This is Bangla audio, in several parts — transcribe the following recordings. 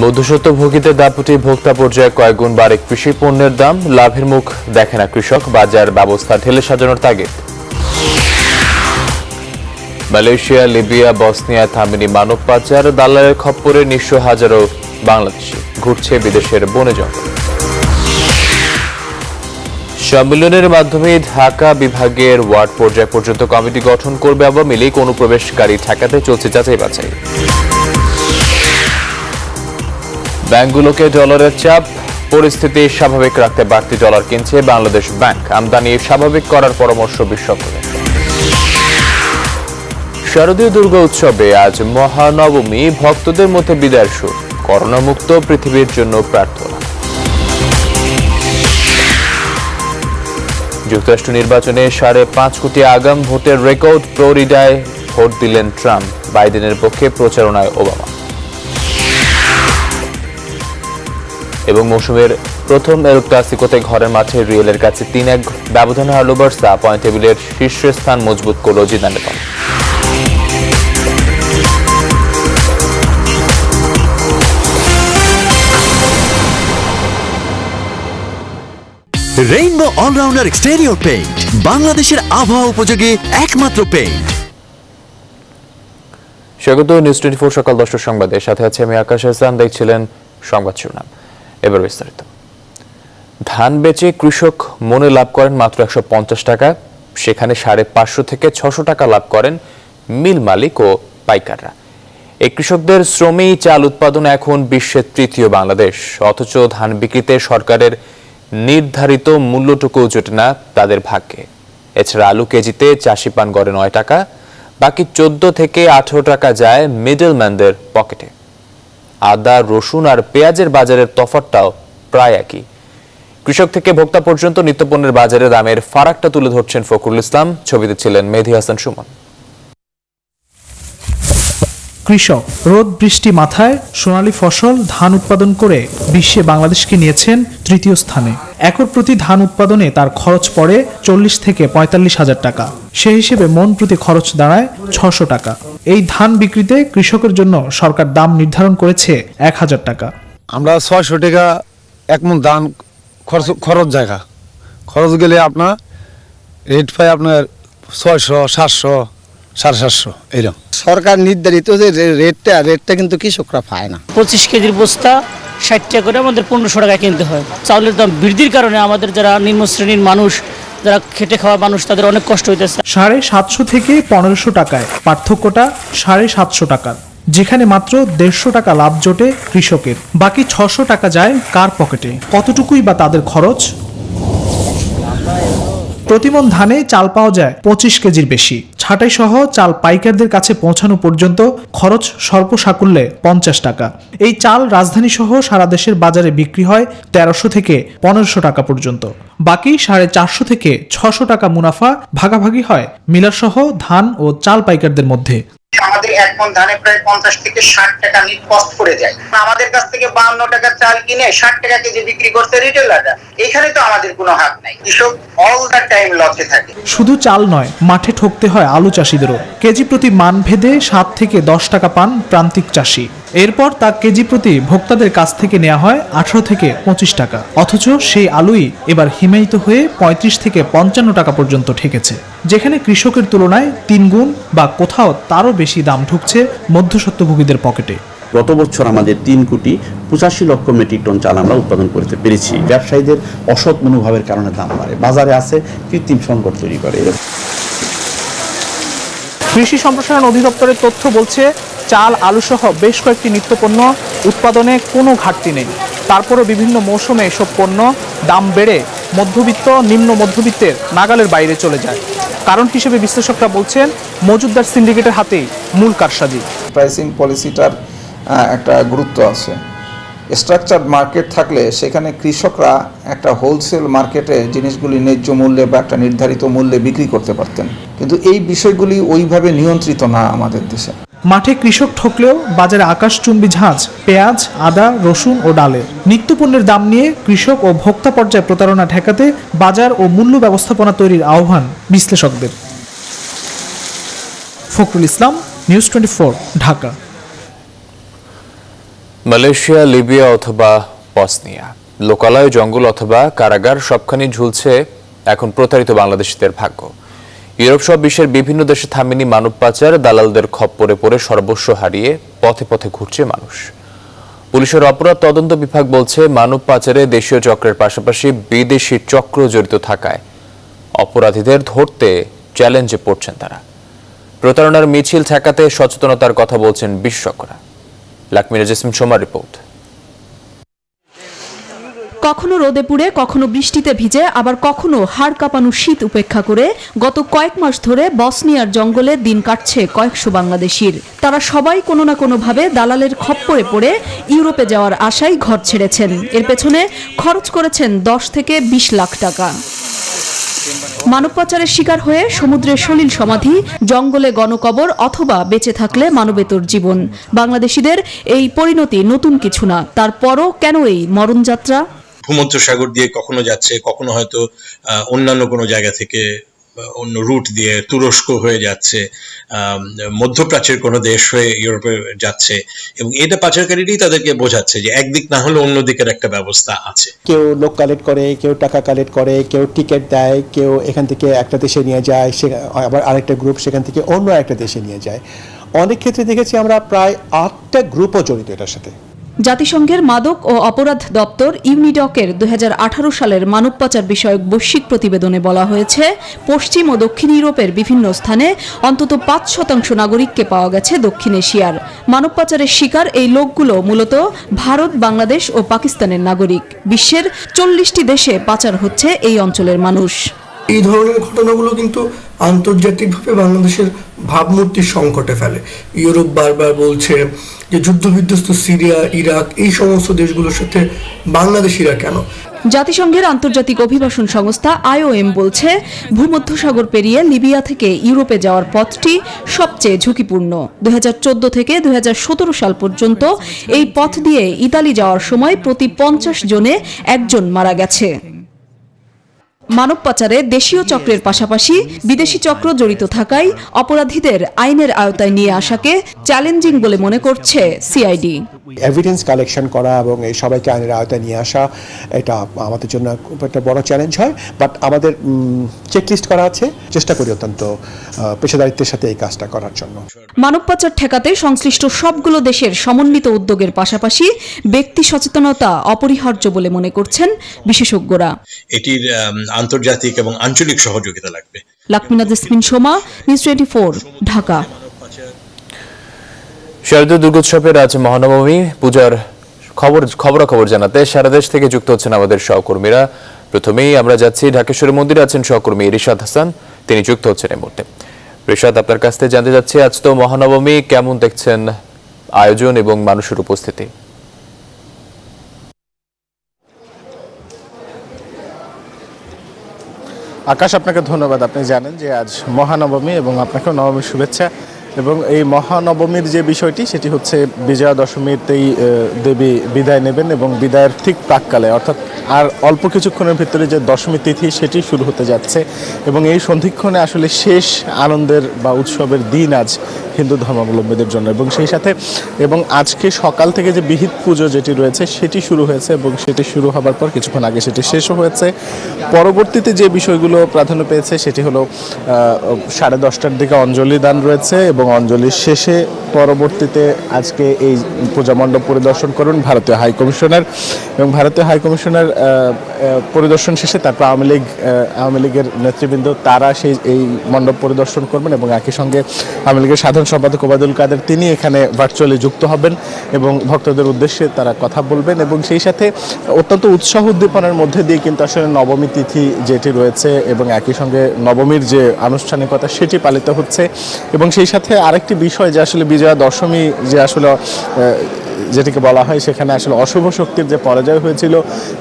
মধ্যস্বত্বভোগীদের দাপটে ভোক্তা পর্যায়ে কয়েক গুণ বাড়ে কৃষি পণ্যের দাম, লাভের মুখ দেখে না কৃষক, বাজার ব্যবস্থা ঢেলে সাজানোর তাগিদ। মালয়েশিয়া, লিবিয়া, বসনিয়া থামেনি মানব পাচার, দালালের খপ্পরে নিঃস্ব হাজারো বাংলাদেশি, ঘুরছে বিদেশের বনে জঙ্গল। সম্মেলনের মাধ্যমে ঢাকা বিভাগের ওয়ার্ড পর্যায় পর্যন্ত কমিটি গঠন করবে আওয়ামী লীগ, অনুপ্রবেশকারী ঠেকাতে চলছে যাচাই বাছাই। ব্যাংকগুলোকে ডলারের চাপ, পরিস্থিতি স্বাভাবিক রাখতে বাড়তি ডলার কিনছে বাংলাদেশ ব্যাংক, আমদানি স্বাভাবিক করার পরামর্শ বিশেষজ্ঞদের। শারদীয় দুর্গা উৎসবে আজ মহানবমী, ভক্তদের মধ্যে বিদায়ের সুর, করোনামুক্ত পৃথিবীর জন্য প্রার্থনা। যুক্তরাষ্ট্র নির্বাচনে 5.5 কোটি আগাম ভোটের রেকর্ড, ফ্লোরিডায় ভোট দিলেন ট্রাম্প, বাইডেনের পক্ষে প্রচারণায় ওবামা। এবং মৌসুমের প্রথম এল ক্লাসিকোতে ঘরের মাঠে রিয়েলের কাছে 3-1 ব্যবধানে হারল বার্সা, পয়েন্ট টেবিলের শীর্ষস্থান মজবুত করল জিদানের দল। রেইনবো অলরাউন্ডার এক্সটেরিয়র পেইন্ট, বাংলাদেশের আবহাওয়া উপযোগী একমাত্র পেইন্ট। স্বাগত নিউজ 24 সকাল 10টার সংবাদে, সাথে আছে আমি আকাশ হাসান। দেখছিলেন সংবাদ শিরোনাম, এবার বিস্তারিত। ধান বেচে কৃষক মনে লাভ করেন মাত্র 150 টাকা, সেখানে 550 থেকে 600 টাকা লাভ করেন মিল মালিক ও পাইকাররা। এই কৃষকদের শ্রমেই চাল উৎপাদন এখন বিশ্বের তৃতীয় বাংলাদেশ, অথচ ধান বিক্রিতে সরকারের নির্ধারিত মূল্যটুকু জোটে না তাদের ভাগ্যে। এছাড়া আলু কেজিতে চাষি পান গড়ে 9 টাকা, বাকি 14 থেকে 18 টাকা যায় মিডলম্যানদের পকেটে। আদা, রসুন আর পেঁয়াজের বাজারের তফাৎটাও প্রায় একই। কৃষক থেকে ভোক্তা পর্যন্ত নিত্যপণ্যের বাজারে দামের ফারাকটা তুলে ধরছেন ফখরুল ইসলাম, ছবিতে ছিলেন মেহেদী হাসান সুমন। কৃষক রোদ বৃষ্টি মাথায় সোনালী ফসল ধান উৎপাদন করে বিশ্বে বাংলাদেশকে নিয়েছেন তৃতীয় স্থানে। একর প্রতি ধান উৎপাদনে তার খরচ পড়ে 40 থেকে 45 হাজার টাকা, সে হিসেবে মন প্রতি খরচ দাঁড়ায় 600 টাকা। এই ধান বিক্রিতে কৃষকের জন্য সরকার দাম নির্ধারণ করেছে 1000 টাকা। আমরা 600 টাকা এক মন ধান খরচ জায়গা খরচ গেলে আপনার রেট পাই আপনার 600, 700, 750 এরকম। সরকার নির্ধারিত যে রেটটা কিন্তু কৃষকরা পায় না। 25 কেজির বস্তা 60 টাকা করে আমাদের 1500 টাকায় কিনতে হয়। চাউলের দাম বৃদ্ধির কারণে আমাদের যারা নিম্ন শ্রেণীর মানুষ, যারা খেটে খাওয়া মানুষ, তাদের অনেক কষ্ট হইতেছে। 750 থেকে 1500 টাকায় পার্থক্যটা 750 টাকার, যেখানে মাত্র 150 টাকা লাভ জোটে কৃষকের। বাকি 600 টাকা যায় কার পকেটে? কতটুকুই বা তাদের খরচ? প্রতিমন ধানে চাল পাওয়া যায় 25 কেজির বেশি। ছাঁটাই সহ চাল পাইকারদের কাছে পৌঁছানো পর্যন্ত খরচ স্বল্প সাকুল্যে 50 টাকা। এই চাল রাজধানী সহ সারা দেশের বাজারে বিক্রি হয় 1300 থেকে 1500 টাকা পর্যন্ত। বাকি 450 থেকে 600 টাকা মুনাফা ভাগাভাগি হয় মিলার সহ ধান ও চাল পাইকারদের মধ্যে। আমাদের এক মণ ধানে প্রায় 50 থেকে 60 টাকা নিট কস্ট পড়ে যায়। আমাদের কাছ থেকে 52 টাকা চাল কিনে 60 টাকা কেজি বিক্রি করতে রিটেলাররা। এখানে তো আমাদের কোনো হাত নাই, কৃষক অল দ্য টাইম লসে থাকে। শুধু চাল নয়, মাঠে ঠকতে হয় আলু চাষিদেরও। কেজি প্রতি মান ভেদে 7 থেকে 10 টাকা পান প্রান্তিক চাষি। এরপর তা কেজি প্রতি ভোক্তাদের কাছ থেকে নেওয়া হয় 18 থেকে 25 টাকা। অথচ সেই আলুই এবার হিমায়িত হয়ে 35 থেকে 55 টাকা পর্যন্ত ঠেকেছে, যেখানে কৃষকের তুলনায় 3 গুণ বা কোথাও তারও বেশি দাম ঢুকছে মধ্যস্বত্বভোগীদের পকেটে। গত বছর আমাদের 3,85,00,000 মেট্রিক টন চাল আমরা উৎপাদন করতে পেরেছি। ব্যবসায়ীদের অসৎ মনোভাবের কারণে দাম বাড়ে, বাজারে আছে কৃত্রিম সংকট তৈরি করে। কৃষি সম্প্রসারণ অধিদপ্তরের তথ্য বলছে, চাল, আলু সহ বেশ কয়েকটি নিত্যপণ্য উৎপাদনে কোনো ঘাটতি নেই। তারপরও বিভিন্ন মৌসুমে এসব পণ্য দাম বেড়ে মধ্যবিত্ত, নিম্ন মধ্যবিত্তের নাগালের বাইরে চলে যায়। কারণ হিসেবে বিশ্লেষকরা বলছেন, মজুতদার সিন্ডিকেটের হাতেই মূল কারসাজি। প্রাইসিং পলিসিটার একটা গুরুত্ব আছে। স্ট্রাকচার্ড মার্কেট থাকলে সেখানে কৃষকরা একটা হোলসেল মার্কেটে জিনিসগুলি ন্যায্য মূল্যে বা একটা নির্ধারিত মূল্যে বিক্রি করতে পারতেন, কিন্তু এই বিষয়গুলি ওইভাবে নিয়ন্ত্রিত না আমাদের দেশে। মাঠে কৃষক ঠকলেও বাজারে আকাশচুম্বী ঝাঁজ পেঁয়াজ, আদা, রসুন ও ডালের। নিত্যপণ্যের দাম নিয়ে কৃষক ও ভোক্তা পর্যায়ে প্রতারণা ঠেকাতে বাজার ও মূল্য ব্যবস্থাপনা তৈরির আহ্বান বিশ্লেষকদের। Fakhrul Islam, news 24, Dhaka. Malaysia, Libya অথবা বসনিয়া, লোকালয়, জঙ্গল অথবা কারাগার সবখানি ঝুলছে এখন প্রতারিত বাংলাদেশিদের ভাগ্য। ইউরোপ সহ বিশ্বের বিভিন্ন দেশে থামেনি মানব পাচার, দালালদের খপ্পরে পড়ে সর্বস্ব হারিয়ে পথে পথে ঘুরছে মানুষ। পুলিশের অপরাধ তদন্ত বিভাগ বলছে, মানব পাচারে দেশীয় চক্রের পাশাপাশি বিদেশি চক্র জড়িত থাকায় অপরাধীদের ধরতে চ্যালেঞ্জে পড়ছেন তারা। প্রতারণার মিছিল ঠেকাতে সচেতনতার কথা বলছেন বিশেষজ্ঞরা। লাকমিনা জেসমিন সোমার রিপোর্ট। কখনো রোদে পুড়ে, কখনো বৃষ্টিতে ভিজে, আবার কখনো হাড় কাঁপানো শীত উপেক্ষা করে গত কয়েক মাস ধরে বসনিয়ার জঙ্গলে দিন কাটছে কয়েকশো বাংলাদেশির। তারা সবাই কোনো না কোনোভাবে দালালের খপ্পরে পড়ে ইউরোপে যাওয়ার আশায় ঘর ছেড়েছেন। এর পেছনে খরচ করেছেন 10 থেকে 20 লাখ টাকা। মানব পাচারের শিকার হয়ে সমুদ্রে সলিল সমাধি, জঙ্গলে গণকবর অথবা বেঁচে থাকলে মানবেতর জীবন। বাংলাদেশিদের এই পরিণতি নতুন কিছু না, তারপরও কেন এই মরণযাত্রা? ভূমধ্যসাগর দিয়ে কখনো যাচ্ছে, কখনো হয়তো অন্যান্য কোনো জায়গা থেকে অন্য রুট দিয়ে তুরস্ক হয়ে যাচ্ছে, মধ্যপ্রাচ্যের কোনো দেশ হয়ে ইউরোপে যাচ্ছে, এবং এটা পাচারকারীরাই তাদেরকে বোঝাচ্ছে যে একদিক না হলে অন্য দিকের একটা ব্যবস্থা আছে। কেউ লোক কালেক্ট করে, কেউ টাকা কালেক্ট করে, কেউ টিকিট দেয়, কেউ এখান থেকে একটা দেশে নিয়ে যায়, আবার আরেকটা গ্রুপ সেখান থেকে অন্য একটা দেশে নিয়ে যায়। অনেক ক্ষেত্রে দেখেছি আমরা প্রায় 8টা গ্রুপও জড়িত এটার সাথে। জাতিসংঘের মাদক ও অপরাধ দপ্তর ইউনিডকের 2018 সালের মানব পাচার বিষয়ক বৈশ্বিক প্রতিবেদনে বলা হয়েছে, পশ্চিম ও দক্ষিণ ইউরোপের বিভিন্ন স্থানে অন্তত 5% নাগরিককে পাওয়া গেছে দক্ষিণ এশিয়ার। মানব পাচারের শিকার এই লোকগুলো মূলত ভারত, বাংলাদেশ ও পাকিস্তানের নাগরিক। বিশ্বের 40টি দেশে পাচার হচ্ছে এই অঞ্চলের মানুষ। এই ধরনের ঘটনাগুলো কিন্তু আন্তর্জাতিকভাবে বাংলাদেশের ভাবমূর্তির সংকটে ফেলে। ইউরোপ বারবার বলছে যে যুদ্ধবিধ্বস্ত সিরিয়া, ইরাক, এই সমস্ত দেশগুলোর সাথে বাংলাদেশিরা কেন? জাতিসংঘের আন্তর্জাতিক অভিবাসন সংস্থা IOM বলছে, ভূমধ্যসাগর পেরিয়ে লিবিয়া থেকে ইউরোপে যাওয়ার পথটি সবচেয়ে ঝুঁকিপূর্ণ। 2014 থেকে 2017 সাল পর্যন্ত এই পথ দিয়ে ইতালি যাওয়ার সময় প্রতি 50 জনে 1 জন মারা গেছে। মানব পাচারে দেশীয় চক্রের পাশাপাশি বিদেশি চক্র জড়িত থাকায় অপরাধীদের আইনের আওতায় নিয়ে আসাকে চ্যালেঞ্জিং বলে মনে করছে সিআইডি। এভিডেন্স কালেকশন করা এবং এই সবাইকে আইনের আওতায় নিয়ে আসা, এটা আমাদের জন্য খুব একটা বড় চ্যালেঞ্জ হয়। বাট আমাদের চেকলিস্ট করা আছে, চেষ্টা করি অত্যন্ত পেশাদারিত্বের সাথে এই কাজটা করার জন্য। মানব পাচার ঠেকাতে সংশ্লিষ্ট সবগুলো দেশের সমন্বিত উদ্যোগের পাশাপাশি ব্যক্তি সচেতনতা অপরিহার্য বলে মনে করছেন বিশেষজ্ঞরা। এটির আন্তর্জাতিক এবং আঞ্চলিক সহযোগিতা লাগবে। লাকমিনা জেসমিন সোমা, নিউজ 24, ঢাকা। শারদীয় দুর্গোৎসবের আজ মহানবমী, পূজার খবরাখবর জানাতে সারা দেশ থেকে যুক্ত হচ্ছেন আমাদের সহকর্মীরা। প্রথমেই আমরা যাচ্ছি ঢাকেশ্বরী মন্দিরে, আছেন সহকর্মী রিশাদ হাসান, তিনি যুক্ত হচ্ছেন এই মুহূর্তে। রিশাদ, আপনার কাছ থেকে জানতে যাচ্ছি, আজ তো মহানবমী, কেমন দেখছেন আয়োজন এবং মানুষের উপস্থিতি? আকাশ, আপনাকে ধন্যবাদ। আপনি জানেন যে আজ মহানবমী এবং আপনাকেও নবমীর শুভেচ্ছা। এবং এই মহানবমীর যে বিষয়টি, সেটি হচ্ছে বিজয়া দশমীতেই দেবী বিদায় নেবেন এবং বিদায়ের ঠিক প্রাককালে, অর্থাৎ আর অল্প কিছুক্ষণের ভিতরে যে দশমী তিথি, সেটি শুরু হতে যাচ্ছে। এবং এই সন্ধিক্ষণে আসলে শেষ আনন্দের বা উৎসবের দিন আজ হিন্দু ধর্মাবলম্বীদের জন্য। এবং সেই সাথে আজকে সকাল থেকে যে বিহিত পুজো যেটি রয়েছে, সেটি শুরু হয়েছে এবং সেটি শুরু হবার পর কিছুক্ষণ আগে সেটি শেষও হয়েছে। পরবর্তীতে যে বিষয়গুলো প্রাধান্য পেয়েছে, সেটি হলো 10:30টার দিকে অঞ্জলি দান রয়েছে এবং অঞ্জলির শেষে পরবর্তীতে আজকে এই পূজা মণ্ডপ পরিদর্শন করুন ভারতীয় হাইকমিশনার, এবং ভারতীয় হাইকমিশনার পরিদর্শন শেষে তারপর আওয়ামী লীগের নেতৃবৃন্দ তারা এই মণ্ডপ পরিদর্শন করবেন এবং একই সঙ্গে আওয়ামী লীগের সাধারণ সম্পাদক ওবায়দুল কাদের তিনি এখানে ভার্চুয়ালি যুক্ত হবেন এবং ভক্তদের উদ্দেশ্যে তারা কথা বলবেন। এবং সেই সাথে অত্যন্ত উৎসাহ উদ্দীপনার মধ্যে দিয়ে কিন্তু আসলে নবমী তিথি যেটি রয়েছে এবং একই সঙ্গে নবমীর যে আনুষ্ঠানিকতা, সেটি পালিত হচ্ছে। এবং সেই সাথে আরেকটি বিষয় যে আসলে বিজয়া দশমী যে আসলে যেটিকে বলা হয়, সেখানে আসলে অশুভ শক্তির যে পরাজয় হয়েছিল,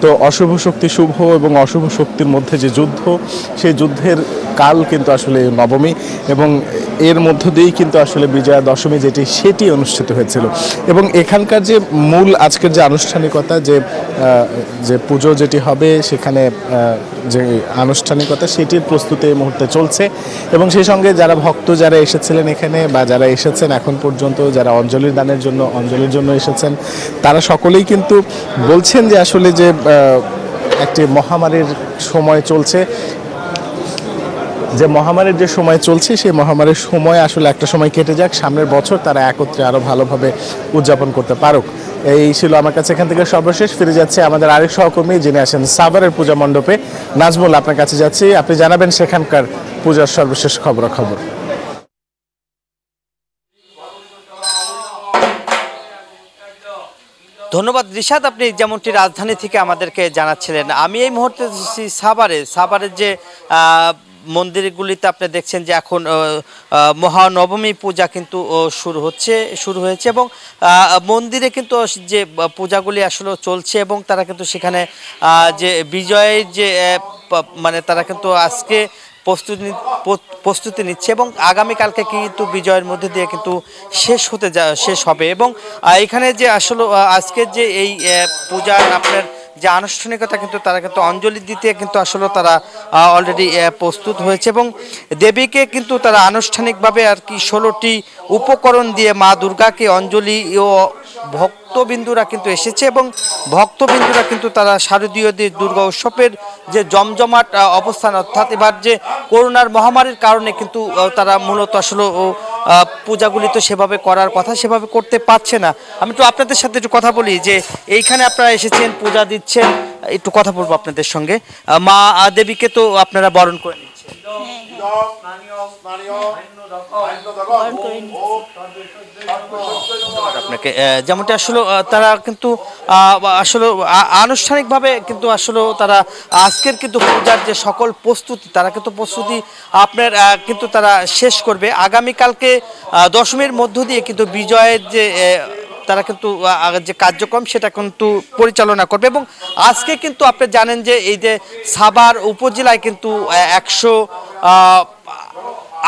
তো অশুভ শক্তি শুভ এবং অশুভ শক্তির মধ্যে যে যুদ্ধ, সেই যুদ্ধের কাল কিন্তু আসলে নবমী, এবং এর মধ্য দিয়েই কিন্তু আসলে বিজয়া দশমী যেটি, সেটি অনুষ্ঠিত হয়েছিল। এবং এখানকার যে মূল আজকের যে আনুষ্ঠানিকতা, যে পুজো যেটি হবে, সেখানে যে আনুষ্ঠানিকতা সেটির প্রস্তুতি এই মুহূর্তে চলছে এবং সেই সঙ্গে যারা ভক্ত যারা এসেছিলেন এখানে বা যারা এসেছেন এখন পর্যন্ত যারা অঞ্জলির দানের জন্য অঞ্জলির জন্য এসেছেন তারা সকলেই কিন্তু বলছেন যে আসলে যে একটি মহামারীর সময় চলছে, যে মহামারীর যে সময় চলছে সেই মহামারীর সময় আসলে একটা সময় কেটে যাক, সামনের বছর তারা একত্রে আরও ভালোভাবে উদযাপন করতে পারুক। এই ছিল আমার কাছে এখান থেকে সর্বশেষ। ফিরে যাচ্ছে আমাদের আরেক সহকর্মী যিনি আছেন সাভারের পূজা মণ্ডপে। নাজমুল, আপনার কাছে যাচ্ছি, আপনি জানাবেন সেখানকার পূজার সর্বশেষ খবরাখবর। ধন্যবাদ রিশাদ, আপনি যেমনটি রাজধানী থেকে আমাদেরকে জানাচ্ছিলেন। আমি এই মুহূর্তে সাভারের যে মন্দিরগুলিতে আপনি দেখছেন যে এখন মহানবমী পূজা কিন্তু শুরু হয়েছে এবং মন্দিরে কিন্তু যে পূজাগুলি আসলে চলছে এবং তারা কিন্তু সেখানে যে বিজয়ের যে মানে তারা কিন্তু আজকে প্রস্তুতি নিচ্ছে এবং আগামীকালকে কিন্তু বিজয়ের মধ্যে দিয়ে কিন্তু শেষ হবে এবং এখানে যে আসলে আজকের যে এই পূজার আপনার যে আনুষ্ঠানিকতা কিন্তু তারা কিন্তু অঞ্জলি দিতে কিন্তু আসলে তারা অলরেডি প্রস্তুত হয়েছে এবং দেবীকে কিন্তু তারা আনুষ্ঠানিকভাবে আর কি 16টি উপকরণ দিয়ে মা দুর্গাকে অঞ্জলি ও ভক্তবিন্দুরা কিন্তু এসেছে এবং ভক্তবিন্দুরা কিন্তু তারা শারদীয় দুর্গা উৎসবের যে জমজমাট অবস্থান, অর্থাৎ এবার যে করোনার মহামারীর কারণে কিন্তু তারা মূলত আসলে পূজাগুলি তো সেভাবে করার কথা সেভাবে করতে পারছে না। আমি তো আপনাদের সাথে একটু কথা বলি যে এইখানে আপনারা এসেছেন পূজা দিচ্ছেন, একটু কথা বলবো আপনাদের সঙ্গে। মা দেবীকে তো আপনারা বরণ করে নিচ্ছেন, আপনাকে যেমনটা আসলে তারা কিন্তু আসলে আনুষ্ঠানিকভাবে কিন্তু আসলে তারা আজকের কিন্তু পূজার যে সকল প্রস্তুতি তারা কিন্তু প্রস্তুতি আপনার কিন্তু তারা শেষ করবে। আগামীকালকে দশমীর মধ্য দিয়ে কিন্তু বিজয়ের যে তারা কিন্তু যে কার্যক্রম সেটা কিন্তু পরিচালনা করবে এবং আজকে কিন্তু আপনি জানেন যে এই যে সাভার উপজেলায় কিন্তু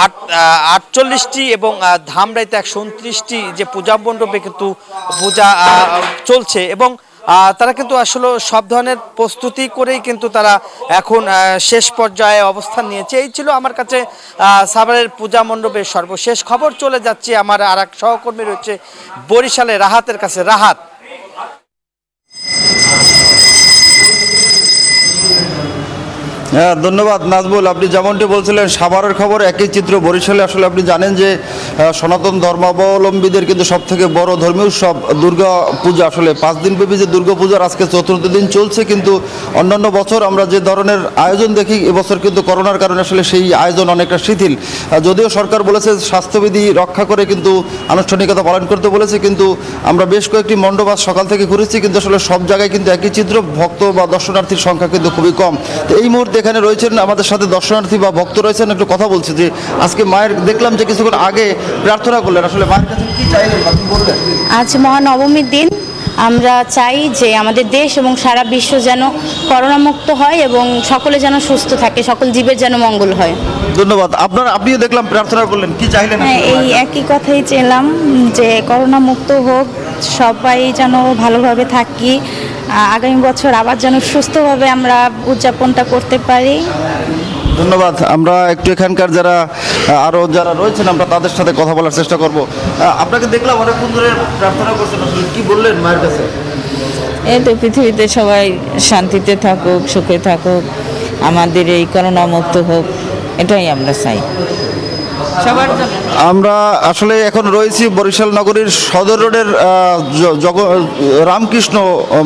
148টি এবং ধামরাইতে 129টি যে পূজা মণ্ডপে কিন্তু পূজা চলছে এবং তারা কিন্তু আসলে সব ধরনের প্রস্তুতি করেই কিন্তু তারা এখন শেষ পর্যায়ে অবস্থান নিয়েছে। এই ছিল আমার কাছে সাভারের পূজা মণ্ডপের সর্বশেষ খবর। চলে যাচ্ছে আমার আর এক সহকর্মী রয়েছে বরিশালে, রাহাতের কাছে। রাহাত। হ্যাঁ, ধন্যবাদ নাজমুল। আপনি যেমনটি বলছিলেন সাভারের খবর, একই চিত্র বরিশালে। আসলে আপনি জানেন যে সনাতন ধর্মাবলম্বীদের কিন্তু সবথেকে বড় ধর্মীয় উৎসব দুর্গা পূজা। আসলে 5 দিনব্যাপী যে দুর্গা পূজার আজকে 4র্থ দিন চলছে, কিন্তু অন্যান্য বছর আমরা যে ধরনের আয়োজন দেখি এবছর কিন্তু করোনার কারণে আসলে সেই আয়োজন অনেকটা শিথিল। যদিও সরকার বলেছে স্বাস্থ্যবিধি রক্ষা করে কিন্তু আনুষ্ঠানিকতা পালন করতে বলেছে, কিন্তু আমরা বেশ কয়েকটি মণ্ডপ আজ সকাল থেকে ঘুরেছি, কিন্তু আসলে সব জায়গায় কিন্তু একই চিত্র, ভক্ত বা দর্শনার্থীর সংখ্যা কিন্তু খুবই কম। তো এই মুহূর্তে এখানে রয়েছেন আমাদের সাথে দর্শনার্থী বা ভক্ত রয়েছেন, একটু কথা বলছি যে আজকে মায়ের দেখলাম যে কিছুক্ষণ আগে প্রার্থনা করলেন, আসলে মায়ের কাছে কি চাইলেন আপনি বললেন? আজ মহানবমীর দিন আমরা চাই যে আমাদের দেশ এবং সারা বিশ্ব যেন করোনা মুক্ত হয় এবং সকলে যেন সুস্থ থাকে, সকল জীবের যেন মঙ্গল হয়। ধন্যবাদ। আপনিও দেখলাম প্রার্থনা করলেন, কি চাইলেন? এই একই কথাই চাইলাম যে করোনা মুক্ত হোক, সবাই যেন ভালোভাবে থাকি, আগামী বছর আবার যেন সুস্থভাবে আমরা উদযাপনটা করতে পারি। ধন্যবাদ। আমরা একটু এখানকার আরও যারা রয়েছেন আমরা তাদের সাথে কথা বলার চেষ্টা করব। আপনাকে দেখলাম অনেকক্ষণ ধরে প্রার্থনা করছেন, কি বললেন মায়ের কাছে? এই তো পৃথিবীতে সবাই শান্তিতে থাকুক, সুখে থাকুক, আমাদের এই করোনা মুক্ত হোক, এটাই আমরা চাই। আমরা আসলে এখন রয়েছি বরিশাল নগরীর সদর রোডের রামকৃষ্ণ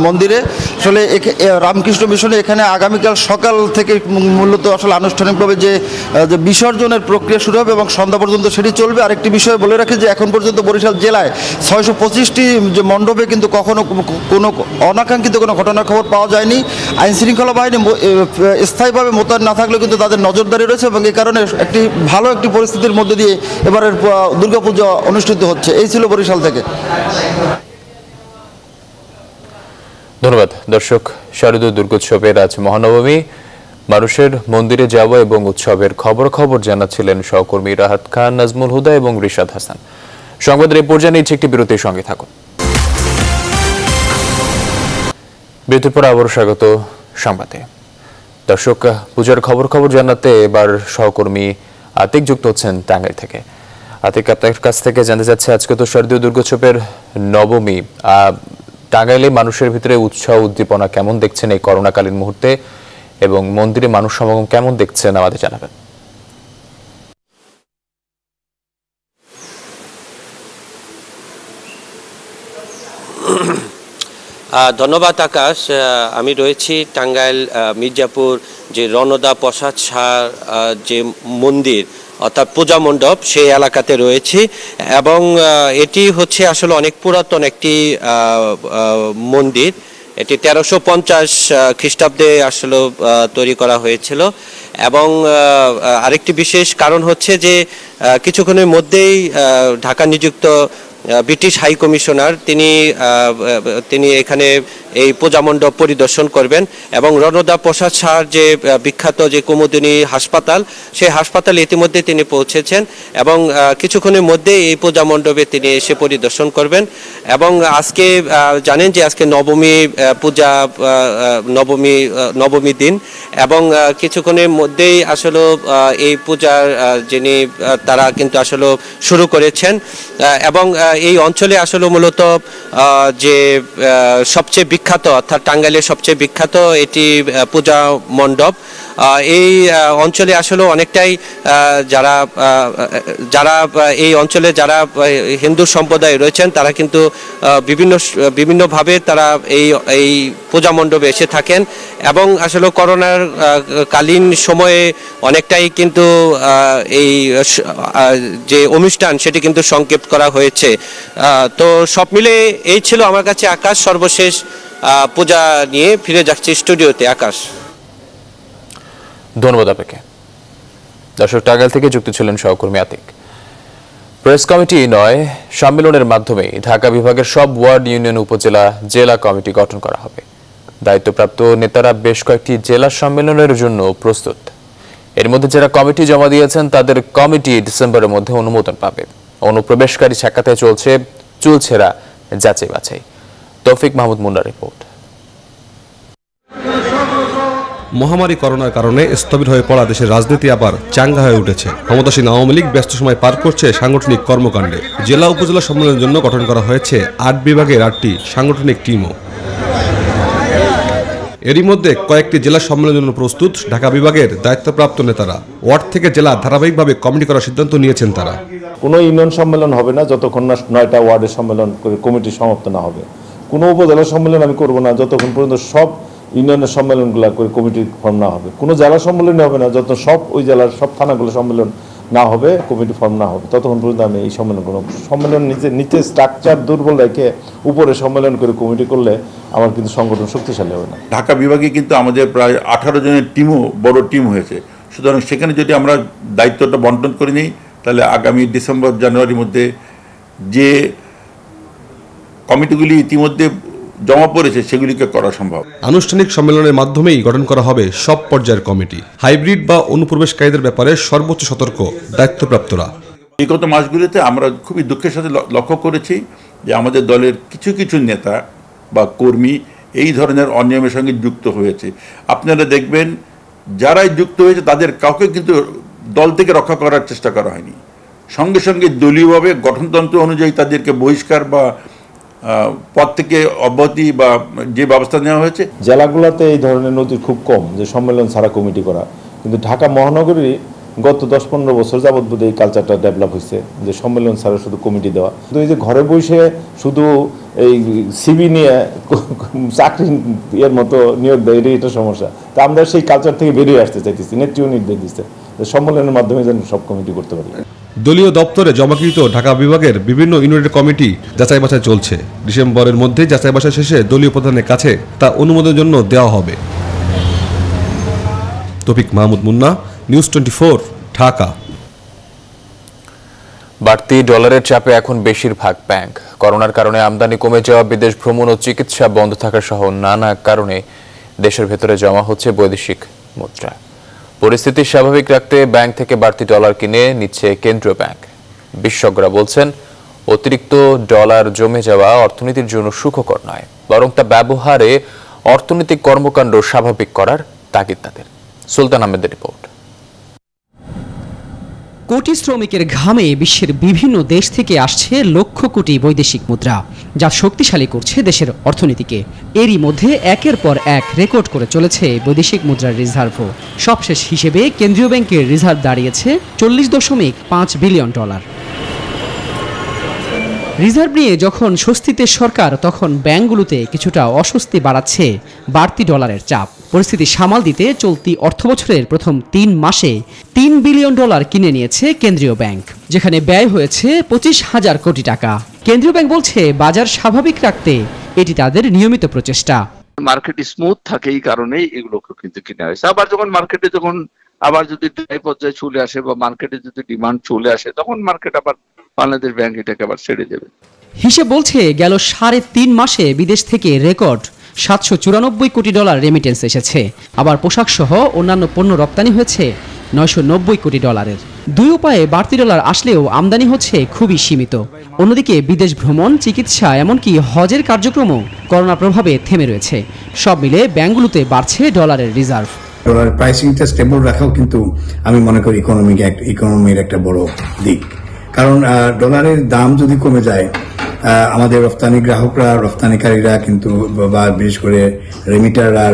মন্দিরে। আসলে রামকৃষ্ণ মিশনে এখানে আগামীকাল সকাল থেকে মূলত আসলে আনুষ্ঠানিকভাবে যে বিসর্জনের প্রক্রিয়া শুরু হবে এবং সন্ধ্যা পর্যন্ত সেটি চলবে। আরেকটি বিষয় বলে রাখি যে এখন পর্যন্ত বরিশাল জেলায় 625টি যে মণ্ডপে কিন্তু কখনো কোনো অনাকাঙ্ক্ষিত কোনো ঘটনার খবর পাওয়া যায়নি। আইনশৃঙ্খলা বাহিনী স্থায়ীভাবে মোতায়েন না থাকলেও কিন্তু তাদের নজরদারি রয়েছে এবং এই কারণে ভালো একটি পরিস্থিতির মধ্যে দিয়ে এবারের দুর্গাপূজা অনুষ্ঠিত হচ্ছে। এই ছিল বরিশাল থেকে। ধন্যবাদ দর্শক। শারদীয় দুর্গোৎসবের আজ মহানবমী, মানুষের মন্দিরে যাওয়া এবং উৎসবের খবর জানাচ্ছিলেন সহকর্মী রাহাত খান, নাজমুল হুদা এবং রিশাদ হাসান। সংবাদের এই পর্যায়ে নিচ্ছে একটি বিরতির সঙ্গে থাকুন। বিরতির পর আবারও স্বাগত সংবাদে। দর্শক, পূজার খবর জানাতে এবার সহকর্মী আতিক যুক্ত হচ্ছেন টাঙ্গাইল থেকে। আতিক, আপনার কাছ থেকে জানতে চাচ্ছে, আজকে তো শারদীয় দুর্গোৎসবের নবমী, টাঙ্গাইলে মানুষের ভিতরে উৎসাহ উদ্দীপনা কেমন দেখছেন এই করোনাকালীন মুহূর্তে, এবং মন্দিরে মানুষ সমাগম কেমন দেখছেন আমাদের জানাবেন। ধন্যবাদ আকাশ। আমি রয়েছি টাঙ্গাইল মির্জাপুর যে রণদা প্রসাদ শাহ যে মন্দির অর্থাৎ পূজা মণ্ডপ সেই এলাকাতে রয়েছি, এবং এটি হচ্ছে আসলে অনেক পুরাতন একটি মন্দির। এটি 1350 খ্রিস্টাব্দে আসলে তৈরি করা হয়েছিল, এবং আরেকটি বিশেষ কারণ হচ্ছে যে কিছুক্ষণের মধ্যেই ঢাকা নিযুক্ত ব্রিটিশ হাই কমিশনার তিনি এখানে এই পূজা মণ্ডপ পরিদর্শন করবেন, এবং রণদা প্রসাদ শাহর যে বিখ্যাত যে কুমুদিনী হাসপাতাল, সেই হাসপাতালে ইতিমধ্যে তিনি পৌঁছেছেন, এবং কিছুক্ষণের মধ্যে এই পূজা মণ্ডপে তিনি এসে পরিদর্শন করবেন। এবং আজকে জানেন যে আজকে নবমী পূজা, নবমী দিন, এবং কিছুক্ষণের মধ্যেই আসলে এই পূজার যিনি তারা কিন্তু আসলে শুরু করেছেন। এবং এই অঞ্চলে আসলে মূলত যে সবচেয়ে বিখ্যাত অর্থাৎ টাঙ্গাইলের সবচেয়ে বিখ্যাত এটি পূজা মণ্ডপ। এই অঞ্চলে আসলে অনেকটাই যারা এই অঞ্চলে যারা হিন্দু সম্প্রদায় রয়েছেন তারা কিন্তু বিভিন্নভাবে তারা এই পূজা মণ্ডপে এসে থাকেন, এবং আসলে করোনার কালীন সময়ে অনেকটাই কিন্তু এই যে অনুষ্ঠান সেটি কিন্তু সংক্ষেপ করা হয়েছে। তো সব মিলে এই ছিল আমার কাছে আকাশ সর্বশেষ পূজা নিয়ে। ফিরে যাচ্ছি স্টুডিওতে। আকাশ, ধন্যবাদ আপনাকে। দর্শক, টাঙ্গাইল থেকে যুক্ত ছিলেন সহকর্মী আতিক। প্রেস কমিটি নয়, সম্মেলনের মাধ্যমে ঢাকা বিভাগের সব ওয়ার্ড, ইউনিয়ন, উপজেলা, জেলা কমিটি গঠন করা হবে। দায়িত্বপ্রাপ্ত নেতারা বেশ কয়েকটি জেলা সম্মেলনের জন্য প্রস্তুত। এর মধ্যে যারা কমিটি জমা দিয়েছেন তাদের কমিটি ডিসেম্বরের মধ্যে অনুমোদন পাবে। অনুপ্রবেশকারী ঠেকাতে চলছে চুলছেরা যাচাই বাছাই। তৌফিক মাহমুদ মুন্নার রিপোর্ট। মহামারী করোনার কারণে স্থবির হয়ে পড়া দেশের রাজনীতি আবার চাঙ্গা হয়ে উঠেছে। ক্ষমতাসীন আওয়ামী লীগ ব্যস্ত সময় পার করছে সাংগঠনিক কর্মকাণ্ডে। জেলা উপজেলা সম্মেলনের জন্য গঠন করা হয়েছে 8 বিভাগের 8টি সাংগঠনিক টিমও। এরই মধ্যে কয়েকটি জেলা সম্মেলনের জন্য প্রস্তুত ঢাকা বিভাগের দায়িত্বপ্রাপ্ত নেতারা। ওয়ার্ড থেকে জেলা ধারাবাহিকভাবে কমিটি করার সিদ্ধান্ত নিয়েছেন তারা। কোনো ইউনিয়ন সম্মেলন হবে না যতক্ষণ না 9টা ওয়ার্ডের সম্মেলন করে কমিটি সমাপ্ত না হবে। কোনো উপজেলা সম্মেলন আমি করব না যতক্ষণ পর্যন্ত সব ইউনিয়নের সম্মেলনগুলো করে কমিটি ফর্ম না হবে। কোনো জেলা সম্মেলনই হবে না যত সব ওই জেলার সব থানাগুলো সম্মেলন না হবে, কমিটি ফর্ম না হবে, ততক্ষণ পর্যন্ত আমি এই সম্মেলন নিচে স্ট্রাকচার দুর্বল রেখে উপরে সম্মেলন করে কমিটি করলে আমার কিন্তু সংগঠন শক্তিশালী হবে না। ঢাকা বিভাগে কিন্তু আমাদের প্রায় 18 জনের টিমও বড় টিম হয়েছে, সুতরাং সেখানে যদি আমরা দায়িত্বটা বন্টন করে নিই তাহলে আগামী ডিসেম্বর জানুয়ারির মধ্যে যে কমিটিগুলি ইতিমধ্যে জমা পড়েছে সেগুলিকে করা সম্ভব। আনুষ্ঠানিক সম্মেলনের মাধ্যমেই গঠন করা হবে সব পর্যায়ের কমিটি। হাইব্রিড বা অনুপ্রবেশকারীদের ব্যাপারে সর্বোচ্চ সতর্ক দায়িত্বপ্রাপ্তরা। বিগত মাসগুলিতে আমরা খুবই দুঃখের সাথে লক্ষ্য করেছি যে আমাদের দলের কিছু নেতা বা কর্মী এই ধরনের অনিয়মের সঙ্গে যুক্ত হয়েছে। আপনারা দেখবেন যারাই যুক্ত হয়েছে তাদের কাউকে কিন্তু দল থেকে রক্ষা করার চেষ্টা করা হয়নি, সঙ্গে সঙ্গে দলীয়ভাবে গঠনতন্ত্র অনুযায়ী তাদেরকে বহিষ্কার বা পদ থেকে অব্যাহতি বা যে ব্যবস্থা নেওয়া হয়েছে। জেলাগুলোতে এই ধরনের নথি খুব কম যে সম্মেলন ছাড়া কমিটি করা, কিন্তু ঢাকা মহানগরী গত 10-15 বছর যাবৎ বোধ এই কালচারটা ডেভেলপ হয়েছে যে সম্মেলন ছাড়া শুধু কমিটি দেওয়া। কিন্তু এই যে ঘরে বসে শুধু এই সিবি নিয়ে চাকরি এর মতো নিয়োগ দেয়, এটা সমস্যা। তা আমরা সেই কালচার থেকে বেরিয়ে আসতে চাইতেছি। নেত্রীও নির্দেশ দিচ্ছে সম্মেলনের মাধ্যমে যেন সব কমিটি করতে পারি। দলীয় দপ্তরে জমাকৃত ঢাকা বিভাগের বিভিন্ন ইউনিটের কমিটি যাচাই বাছাই চলছে। ডিসেম্বরের মধ্যে যাচাই বাছাই শেষে দলীয় প্রধানের কাছে তা অনুমোদনের জন্য দেওয়া হবে। তৌফিক মাহমুদ মুন্না, নিউজ 24, ঢাকা। বাড়তি ডলারের চাপে এখন বেশিরভাগ ব্যাংক। করোনার কারণে আমদানি কমে যাওয়া, বিদেশ ভ্রমণ ও চিকিৎসা বন্ধ থাকা সহ নানা কারণে দেশের ভেতরে জমা হচ্ছে বৈদেশিক মুদ্রা। পরিস্থিতি স্বাভাবিক রাখতে ব্যাংক থেকে বাড়তি ডলার কিনে নিচ্ছে কেন্দ্রীয় ব্যাংক। বিশেষজ্ঞরা বলছেন অতিরিক্ত ডলার জমে যাওয়া অর্থনীতির জন্য সুখকর নয়, বরং তা ব্যবহারে অর্থনৈতিক কর্মকাণ্ড স্বাভাবিক করার তাগিদ তাদের। সুলতান আহমেদের রিপোর্ট। কোটি শ্রমিকের ঘামে বিশ্বের বিভিন্ন দেশ থেকে আসছে লক্ষ কোটি বৈদেশিক মুদ্রা, যা শক্তিশালী করছে দেশের অর্থনীতিকে। এরই মধ্যে একের পর এক রেকর্ড করে চলেছে বৈদেশিক মুদ্রার রিজার্ভও। সবশেষ হিসেবে কেন্দ্রীয় ব্যাংকের রিজার্ভ দাঁড়িয়েছে $40.5 বিলিয়ন। রিজার্ভ নিয়ে যখন স্বস্তিতে সরকার, তখন ব্যাংকগুলোতে কিছুটা অস্বস্তি বাড়াচ্ছে বাড়তি ডলারের চাপ। পরিস্থিতি সামাল দিতে চলতি অর্থবছরের প্রথম 3 মাসে $3 বিলিয়ন কিনে নিয়েছে কেন্দ্রীয় ব্যাংক, যেখানে ব্যয় হয়েছে 25,000 কোটি টাকা। কেন্দ্রীয় ব্যাংক বলছে বাজার স্বাভাবিক রাখতে এটি তাদের নিয়মিত প্রচেষ্টা। মার্কেট স্মুথ থাকে এই কারণেই এগুলোকে কিন্তু কিনে হয়েছে। আবার যখন মার্কেটে আবার যদি ড্রাই পর্যায়ে চলে আসে বা মার্কেটে যদি ডিমান্ড চলে আসে, তখন মার্কেট আবার বাংলাদেশ ব্যাংক এটাকে আবার ছেড়ে দেবে। হিসেব বলছে গেল 3.5 মাসে বিদেশ থেকে রেকর্ড $794 কোটি রেমিটেন্স এসেছে। আবার পোশাক সহ অন্যান্য পণ্য রপ্তানি হয়েছে $990 কোটি। দুই উপায়ে বাড়তি ডলার আসলেও আমদানি হচ্ছে খুবই সীমিত। অন্যদিকে বিদেশ ভ্রমণ, চিকিৎসা, এমনকি হজের কার্যক্রমও করোনা প্রভাবে থেমে রয়েছে। সব মিলে ব্যাংকগুলোতে বাড়ছে ডলারের রিজার্ভ। ডলারের প্রাইসিংটা স্টেবল রাখাও কিন্তু আমি মনে করি ইকোনমির একটা বড় দিক। কারণ ডলারের দাম যদি কমে যায়, আমাদের রপ্তানি গ্রাহকরা, রপ্তানিকারীরা কিন্তু, বা বিশেষ করে রেমিটাররা,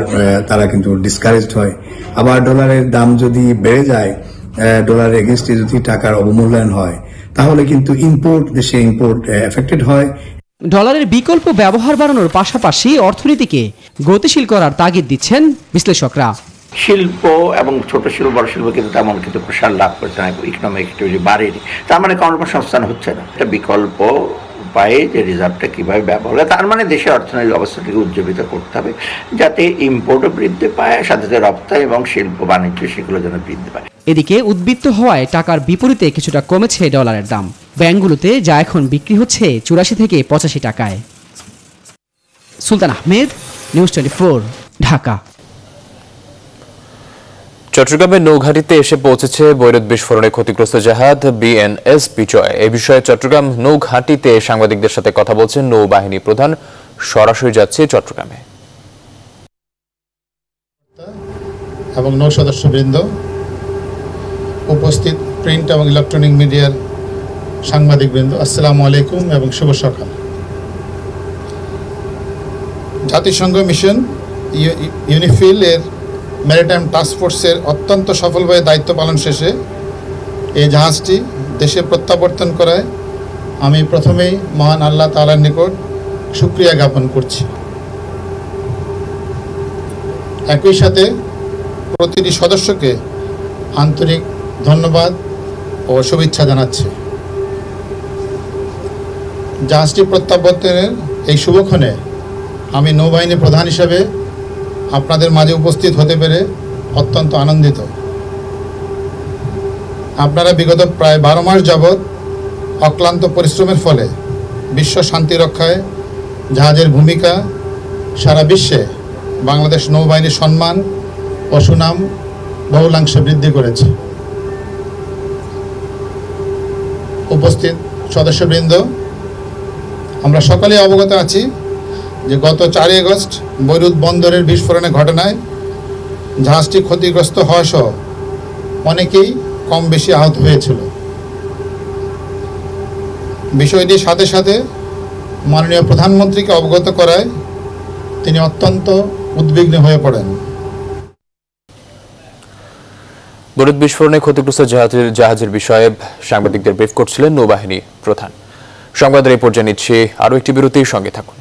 তারা কিন্তু ডিসকারেজড হয়। আবার ডলারের দাম যদি বেড়ে যায়, ডলারের এগেনস্টে যদি টাকার অবমূল্যায়ন হয়, তাহলে কিন্তু দেশে ইম্পোর্ট এফেক্টেড হয়। ডলারের বিকল্প ব্যবহার বাড়ানোর পাশাপাশি অর্থনীতিকে গতিশীল করার তাগিদ দিচ্ছেন বিশ্লেষকরা। শিল্প এবং ছোট শিল্প, বড় শিল্প কিন্তু তেমন কিন্তু প্রসার লাভ করছে না, ইকোনমিক অ্যাক্টিভিটি বাড়েনি। তার মানে কর্মসংস্থান হচ্ছে না। একটা বিকল্প উপায়ে যে রিজার্ভটা কিভাবে ব্যবহার হয়, তার মানে দেশের অর্থনৈতিক অবস্থাটিকে উজ্জীবিত করতে হবে, যাতে ইম্পোর্টও বৃদ্ধি পায়, সাথে সাথে রপ্তানি এবং শিল্প বাণিজ্য সেগুলো যেন বৃদ্ধি পায়। এদিকে উদ্বৃত্ত হওয়ায় টাকার বিপরীতে কিছুটা কমেছে ডলারের দাম। ব্যাংকগুলোতে যা এখন বিক্রি হচ্ছে 84 থেকে 85 টাকায়। সুলতান আহমেদ, নিউজ 24, ঢাকা। চট্টগ্রামের নৌঘাটিতে এসে পৌঁছেছে বৈরুত বিস্ফোরণে ক্ষতিগ্রস্ত জাহাজ বিএনএস বিজয়। এই বিষয়ে চট্টগ্রাম নৌঘাটিতে সাংবাদিকদের সাথে কথা বলছেন নৌবাহিনী প্রধান। সরাসরি যাচ্ছে চট্টগ্রামে। এবং নৌ সদস্যবৃন্দ, উপস্থিত প্রিন্ট এবং ইলেকট্রনিক মিডিয়ার সাংবাদিকবৃন্দ, আসসালামু আলাইকুম এবং শুভ সকাল। জাতিসংঘ মিশন ইউনিফিল এর ম্যারিটাইম টাস্কফোর্সের অত্যন্ত সফলভাবে দায়িত্ব পালন শেষে এই জাহাজটি দেশে প্রত্যাবর্তন করায় আমি প্রথমেই মহান আল্লাহ তাআলার নিকট শুকরিয়া জ্ঞাপন করছি। একই সাথে প্রতিটি সদস্যকে আন্তরিক ধন্যবাদ ও শুভেচ্ছা জানাচ্ছি। জাহাজটি প্রত্যাবর্তনের এই শুভক্ষণে আমি নৌবাহিনী প্রধান হিসেবে আপনাদের মাঝে উপস্থিত হতে পেরে অত্যন্ত আনন্দিত। আপনারা বিগত প্রায় 12 মাস যাবৎ অক্লান্ত পরিশ্রমের ফলে বিশ্ব শান্তি রক্ষায় জাহাজের ভূমিকা সারা বিশ্বে বাংলাদেশ নৌবাহিনীর সম্মান ও সুনাম বহুলাংশে বৃদ্ধি করেছে। উপস্থিত সদস্যবৃন্দ, আমরা সকলেই অবগত আছি যে গত 4 আগস্ট বৈরুত বন্দরের বিস্ফোরণের ঘটনায় জাহাজটি ক্ষতিগ্রস্ত হওয়া সহ অনেকেই কম বেশি আহত হয়েছিল। বিষয়টির সাথে সাথে মাননীয় প্রধানমন্ত্রীকে অবগত করায় তিনি অত্যন্ত উদ্বিগ্ন হয়ে পড়েন। বৈরুত বিস্ফোরণে ক্ষতিগ্রস্ত জাহাজের বিষয়ে সাংবাদিকদের ব্রিফ করছিলেন নৌবাহিনী প্রধান। সংবাদের এই পর্যায়ে নিচ্ছি আরও একটি বিরতির সঙ্গে থাকুন।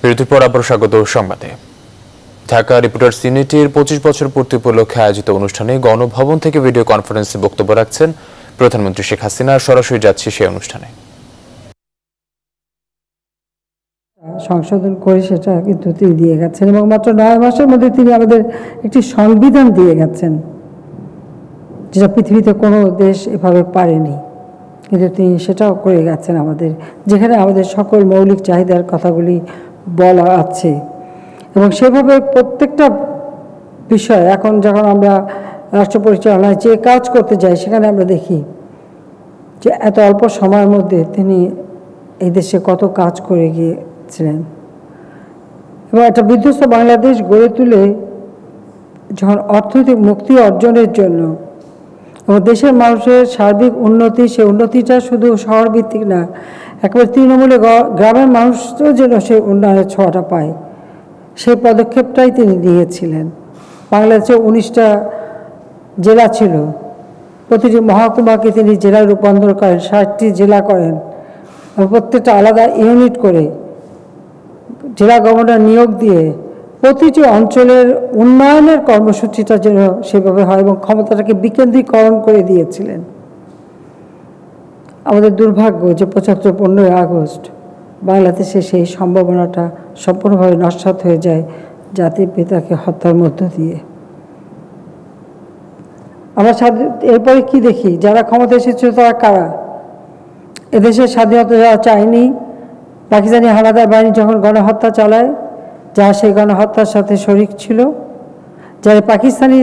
বিরতির পর আবার স্বাগত সংবাদে। ঢাকা রিপোর্টার্স ইউনিটির 25 বছর পূর্তি উপলক্ষে আয়োজিত অনুষ্ঠানে গণভবন থেকে ভিডিও কনফারেন্সে বক্তব্য রাখছেন প্রধানমন্ত্রী শেখ হাসিনা। সরাসরি যাচ্ছি সেই অনুষ্ঠানে। সংশোধন করে সেটা কিন্তু তিনি দিয়ে গেছেন এবং মাত্র 9 মাসের মধ্যে তিনি আমাদের একটি সংবিধান দিয়ে গেছেন, যেটা পৃথিবীতে কোনো দেশ এভাবে পারেনি, কিন্তু তিনি সেটাও করে গেছেন আমাদের, যেখানে আমাদের সকল মৌলিক চাহিদার কথাগুলি বলা আছে। এবং সেভাবে প্রত্যেকটা বিষয় এখন যখন আমরা রাষ্ট্র পরিচালনায় যে কাজ করতে যাই, সেখানে আমরা দেখি যে এত অল্প সময়ের মধ্যে তিনি এই দেশে কত কাজ করে গিয়েছিলেন এবং একটা বিধ্বস্ত বাংলাদেশ গড়ে তুলে যখন অর্থনৈতিক মুক্তি অর্জনের জন্য এবং দেশের মানুষের সার্বিক উন্নতি, সেই উন্নতিটা শুধু শহর ভিত্তিক না, একেবারে তৃণমূলে গ্রামের মানুষও যেন সেই উন্নয়নের ছোঁয়াটা পায়, সেই পদক্ষেপটাই তিনি নিয়েছিলেন। বাংলাদেশে 19টা জেলা ছিল, প্রতিটি মহকুমাকে তিনি জেলায় রূপান্তর করেন, 60টি জেলা করেন, প্রত্যেকটা আলাদা ইউনিট করে জেলা গভর্নর নিয়োগ দিয়ে প্রতিটি অঞ্চলের উন্নয়নের কর্মসূচিটা যেন সেভাবে হয় এবং ক্ষমতাটাকে বিকেন্দ্রীকরণ করে দিয়েছিলেন। আমাদের দুর্ভাগ্য যে 15ই আগস্ট বাংলাদেশে সেই সম্ভাবনাটা সম্পূর্ণভাবে নস্যাৎ হয়ে যায় জাতির পিতাকে হত্যার মধ্য দিয়ে। আমরা এরপরে কি দেখি, যারা ক্ষমতা এসেছিল তারা কারা? এদেশের স্বাধীনতা যারা চায়নি, পাকিস্তানি হানাদার বাহিনী যখন গণহত্যা চালায়, যারা সেই গণহত্যার সাথে শরিক ছিল, যারা পাকিস্তানি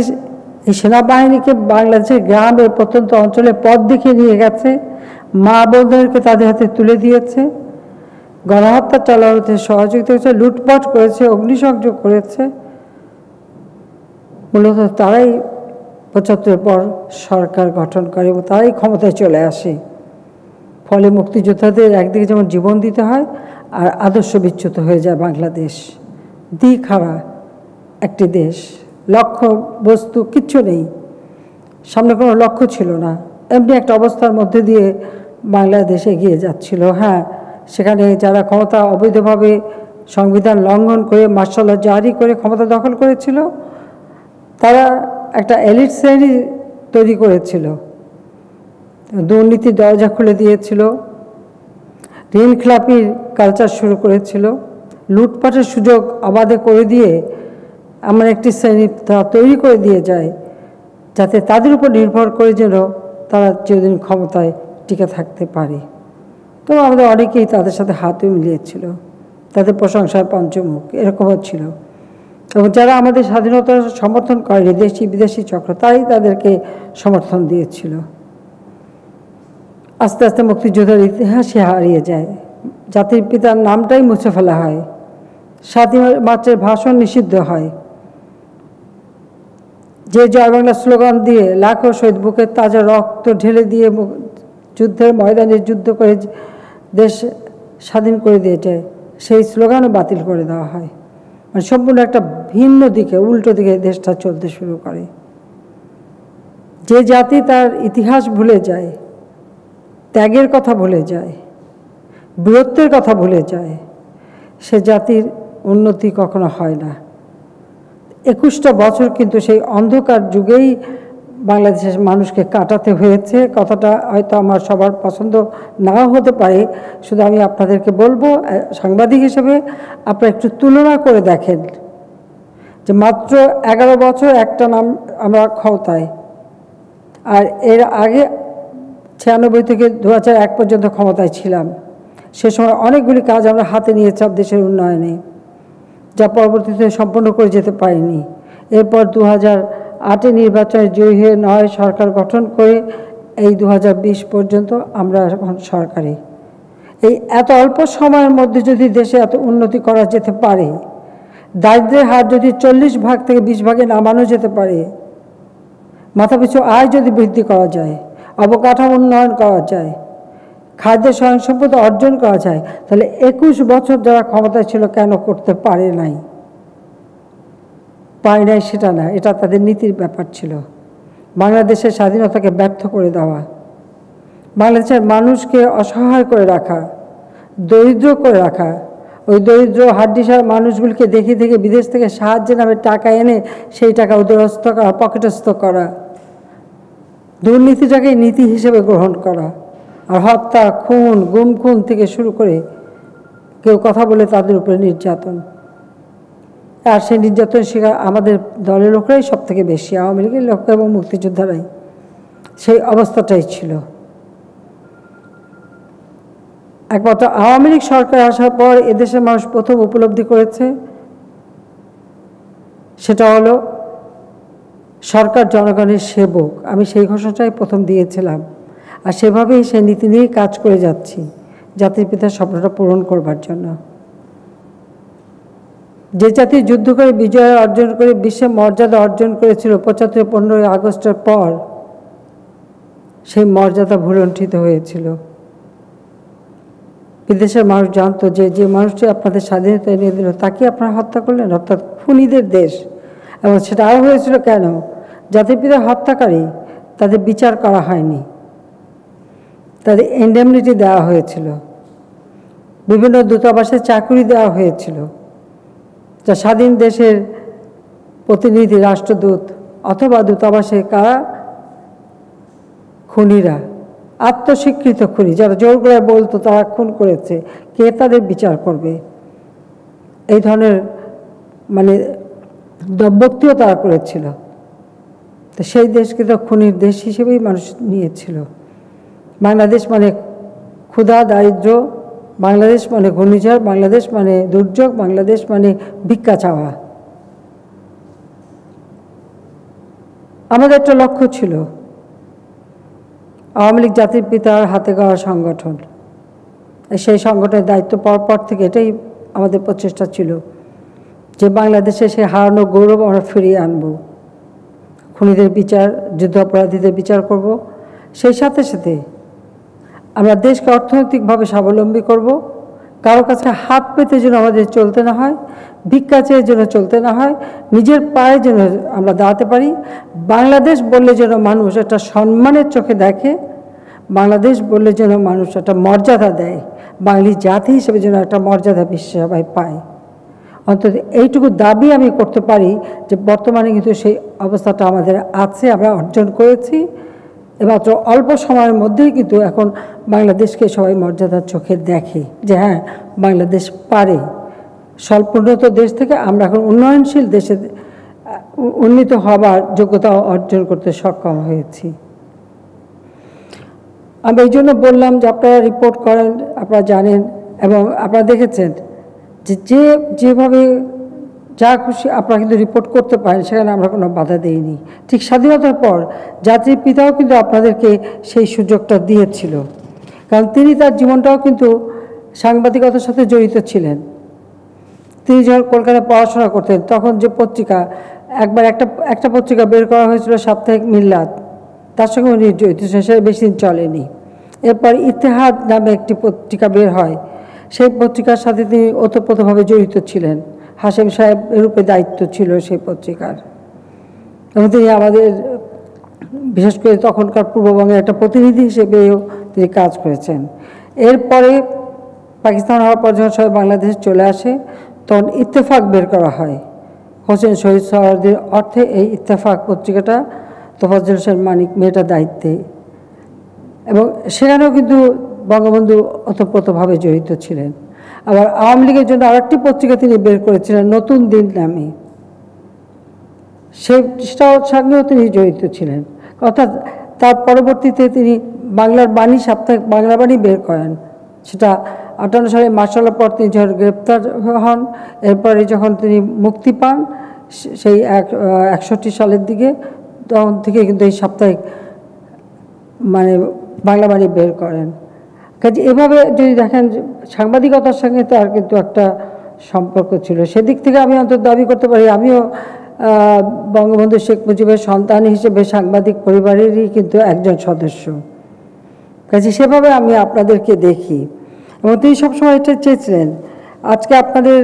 এই সেনাবাহিনীকে বাংলাদেশের গ্রামের প্রত্যন্ত অঞ্চলে পথ দেখিয়ে নিয়ে গেছে, মা বোনদেরকে তাদের হাতে তুলে দিয়েছে, গণহত্যা চালানোতে সহযোগিতা করেছে, লুটপাট করেছে, অগ্নিসংযোগ করেছে, মূলত তারাই 75 পর সরকার গঠন করে এবং তারাই ক্ষমতায় চলে আসে। ফলে মুক্তিযোদ্ধাদের একদিকে যেমন জীবন দিতে হয়, আর আদর্শ বিচ্যুত হয়ে যায় বাংলাদেশ। দিখারা একটি দেশ, লক্ষ্য বস্তু কিচ্ছু নেই, সামনে কোনো লক্ষ্য ছিল না, এমনি একটা অবস্থার মধ্যে দিয়ে বাংলাদেশ এগিয়ে যাচ্ছিল। হ্যাঁ, সেখানে যারা ক্ষমতা অবৈধভাবে সংবিধান লঙ্ঘন করে মার্শাল ল জারি করে ক্ষমতা দখল করেছিল, তারা একটা এলিট শ্রেণী তৈরি করেছিল, দুর্নীতির দরজা খুলে দিয়েছিল, ঋণ খেলাপির কালচার শুরু করেছিল, লুটপাটের সুযোগ অবাধে করে দিয়ে আমার একটি শ্রেণী তৈরি করে দিয়ে যায় যাতে তাদের উপর নির্ভর করে যেন তারা চিরদিন ক্ষমতায় টিকে থাকতে পারে। তো আমাদের অনেকেই তাদের সাথে হাতও মিলিয়েছিল, তাদের প্রশংসায় পঞ্চমুখ এরকমও ছিল। এবং যারা আমাদের স্বাধীনতার সমর্থন করেনি, দেশি বিদেশি চক্র, তারাই তাদেরকে সমর্থন দিয়েছিল। আস্তে আস্তে মুক্তিযুদ্ধের ইতিহাসে হারিয়ে যায়, জাতির পিতার নামটাই মুছে ফেলা হয়, 7 মার্চের ভাষণ নিষিদ্ধ হয়, যে জয় বাংলা স্লোগান দিয়ে লাখো শহীদ বুকের তাজা রক্ত ঢেলে দিয়ে যুদ্ধের ময়দানে যুদ্ধ করে দেশ স্বাধীন করে দিয়েছে, সেই স্লোগানও বাতিল করে দেওয়া হয়। মানে সম্পূর্ণ একটা ভিন্ন দিকে, উল্টো দিকে দেশটা চলতে শুরু করে। যে জাতি তার ইতিহাস ভুলে যায়, ত্যাগের কথা ভুলে যায়, বীরত্বের কথা ভুলে যায়, সে জাতির উন্নতি কখনো হয় না। 21টা বছর কিন্তু সেই অন্ধকার যুগেই বাংলাদেশের মানুষকে কাটাতে হয়েছে। কথাটা হয়তো আমার সবার পছন্দ নাও হতে পারে, শুধু আমি আপনাদেরকে বলবো সাংবাদিক হিসেবে আপনারা একটু তুলনা করে দেখেন যে মাত্র 11 বছর একটা নাম আমরা ক্ষমতায়, আর এর আগে 96 থেকে 2001 পর্যন্ত ক্ষমতায় ছিলাম। সে সময় অনেকগুলি কাজ আমরা হাতে নিয়েছিলাম দেশের উন্নয়নে, যা পরবর্তীতে সম্পন্ন করে যেতে পারিনি। এরপর 2008-এ নির্বাচনে জয়ী হয়ে 9 সরকার গঠন করে এই 2020 পর্যন্ত আমরা এখন সরকারে। এই এত অল্প সময়ের মধ্যে যদি দেশে এত উন্নতি করা যেতে পারে, দারিদ্র্যের হার যদি 40 ভাগ থেকে 20 ভাগে নামানো যেতে পারে, মাথাপিছু আয় যদি বৃদ্ধি করা যায়, অবকাঠামো উন্নয়ন করা যায়, খাদ্য স্বয়ংসম্পূর্ণতা অর্জন করা যায়, তাহলে 21 বছর যারা ক্ষমতায় ছিল কেন করতে পারে নাই? পারে নাই সেটা না, এটা তাদের নীতির ব্যাপার ছিল। বাংলাদেশের স্বাধীনতাকে ব্যর্থ করে দেওয়া, বাংলাদেশের মানুষকে অসহায় করে রাখা, দরিদ্র করে রাখা, ওই দরিদ্র হাড্ডিসার মানুষগুলিকে দেখে দেখে বিদেশ থেকে সাহায্যের নামে টাকা এনে সেই টাকা উদরস্থ করা, পকেটস্থ করা, দুর্নীতিটাকে নীতি হিসেবে গ্রহণ করা, আর হত্যা, খুন, গুম খুন থেকে শুরু করে কেউ কথা বলে তাদের উপরে নির্যাতন। আর সেই নির্যাতন শিকার আমাদের দলের লোকরাই সব থেকে বেশি, আওয়ামী লীগের লোক এবং মুক্তিযোদ্ধারাই। সেই অবস্থাটাই ছিল। একমাত্র আওয়ামী লীগ সরকার আসার পর এদেশের মানুষ প্রথম উপলব্ধি করেছে, সেটা হলো সরকার জনগণের সেবক। আমি সেই ঘোষণাটাই প্রথম দিয়েছিলাম, আর সেভাবেই সেই নীতি নিয়েই কাজ করে যাচ্ছি জাতির পিতার স্বপ্নটা পূরণ করবার জন্য। যে জাতি যুদ্ধ করে বিজয় অর্জন করে বিশ্বে মর্যাদা অর্জন করেছিল ৭৫-১৫ আগস্টের পর, সেই মর্যাদা ভুলণ্ঠিত হয়েছিল। বিদেশের মানুষ জানতো যে যে মানুষটি আপনাদের স্বাধীনতা এনে দিল তাকে আপনারা হত্যা করলেন, অর্থাৎ খুনিদের দেশ। এবং সেটা আরও হয়েছিল কেন? জাতির পিতার হত্যাকারী তাদের বিচার করা হয়নি, তাদের ইন্ডেমনিটি দেওয়া হয়েছিল, বিভিন্ন দূতাবাসে চাকরি দেওয়া হয়েছিল, যা স্বাধীন দেশের প্রতিনিধি, রাষ্ট্রদূত অথবা দূতাবাসে কারা? খুনিরা, আত্মস্বীকৃত খুনি, যারা জোর করে বলতো তারা খুন করেছে, কে তাদের বিচার করবে? এই ধরনের দব্যক্তিও তারা করেছিল। তো সেই দেশকে তো খুনির দেশ হিসেবেই মানুষ নিয়েছিল। বাংলাদেশ মানে ক্ষুধা, দারিদ্র, বাংলাদেশ মানে ঘূর্ণিঝড়, বাংলাদেশ মানে দুর্যোগ, বাংলাদেশ মানে ভিক্ষা চাওয়া। আমাদের একটা লক্ষ্য ছিল আওয়ামী লীগ জাতির পিতার হাতে গড়া সংগঠন। সেই সংগঠনের দায়িত্ব পাওয়ার পর থেকে এটাই আমাদের প্রচেষ্টা ছিল যে বাংলাদেশে সে হারানো গৌরব আমরা ফিরিয়ে আনব, খুনিদের বিচার, যুদ্ধাপরাধীদের বিচার করব, সেই সাথে সাথে আমরা দেশকে অর্থনৈতিকভাবে স্বাবলম্বী করব। কারো কাছে হাত পেতে যেন আমাদের চলতে না হয়, ভিক্ষা চেয়ে যেন চলতে না হয়, নিজের পায়ে যেন আমরা দাঁড়াতে পারি। বাংলাদেশ বললে যেন মানুষ একটা সম্মানের চোখে দেখে, বাংলাদেশ বললে যেন মানুষ একটা মর্যাদা দেয়, বাঙালি জাতি হিসেবে যেন একটা মর্যাদা বিশ্ব সবাই পায়। অন্তত এইটুকু দাবি আমি করতে পারি যে বর্তমানে কিন্তু সেই অবস্থাটা আমাদের আছে, আমরা অর্জন করেছি। মাত্র অল্প সময়ের মধ্যেই কিন্তু এখন বাংলাদেশকে সবাই মর্যাদার চোখে দেখে যে হ্যাঁ, বাংলাদেশ পারে। স্বল্পোন্নত দেশ থেকে আমরা এখন উন্নয়নশীল দেশে উন্নীত হবার যোগ্যতা অর্জন করতে সক্ষম হয়েছি। আমি এই জন্য বললাম যে আপনারা রিপোর্ট করেন, আপনারা জানেন এবং আপনারা দেখেছেন যে যেভাবে যা খুশি আপনারা কিন্তু রিপোর্ট করতে পারেন, সেখানে আমরা কোনো বাধা দেইনি। ঠিক স্বাধীনতার পর জাতির পিতাও কিন্তু আপনাদেরকে সেই সুযোগটা দিয়েছিল, কারণ তিনি তার জীবনটাও কিন্তু সাংবাদিকতার সাথে জড়িত ছিলেন। তিনি যখন কলকাতায় পড়াশোনা করতেন তখন যে পত্রিকা, একবার একটা পত্রিকা বের করা হয়েছিল সাপ্তাহিক মিল্লাত, তার সঙ্গে উনি জড়িত ছিলেন, সেটা বেশি দিন চলেনি। এরপর ইতিহাদ নামে একটি পত্রিকা বের হয়, সেই পত্রিকার সাথে তিনি ওতপ্রোতভাবে জড়িত ছিলেন। হাশেম সাহেব রূপে দায়িত্ব ছিল সেই পত্রিকার, এবং তিনি আমাদের বিশেষ করে তখনকার পূর্ববঙ্গের একটা প্রতিনিধি হিসেবেও তিনি কাজ করেছেন। এরপরে পাকিস্তান হওয়ার পর যখন সবাই বাংলাদেশে চলে আসে তখন ইত্তেফাক বের করা হয় হোসেন শহীদ সোহরাওয়ার্দীর অর্থে। এই ইত্তেফাক পত্রিকাটা তোফাজ্জল হোসেন মানিক মেয়েটার দায়িত্বে, এবং সেখানেও কিন্তু বঙ্গবন্ধু ওতপ্রোতভাবে জড়িত ছিলেন। আবার আওয়ামী লীগের জন্য আরেকটি পত্রিকা তিনি বের করেছিলেন নতুন দিন নামে, সেটার সঙ্গেও তিনি জড়িত ছিলেন। অর্থাৎ তার পরবর্তীতে তিনি বাংলার বাণী, সাপ্তাহিক বাংলা বাণী বের করেন। সেটা ৫৮ সালে মার্শালের পর তিনি যখন গ্রেপ্তার হন, এরপরে যখন তিনি মুক্তি পান সেই ৬১ সালের দিকে, তখন থেকে কিন্তু এই সাপ্তাহিক বাংলা বাণী বের করেন। কাজে এভাবে যদি দেখেন সাংবাদিকতার সঙ্গে তার কিন্তু একটা সম্পর্ক ছিল। সেদিক থেকে আমি অন্তত দাবি করতে পারি আমিও বঙ্গবন্ধু শেখ মুজিবের সন্তান হিসেবে সাংবাদিক পরিবারেরই কিন্তু একজন সদস্য। কাজে সেভাবে আমি আপনাদেরকে দেখি, এবং তিনি সবসময় এটা চেয়েছিলেন। আজকে আপনাদের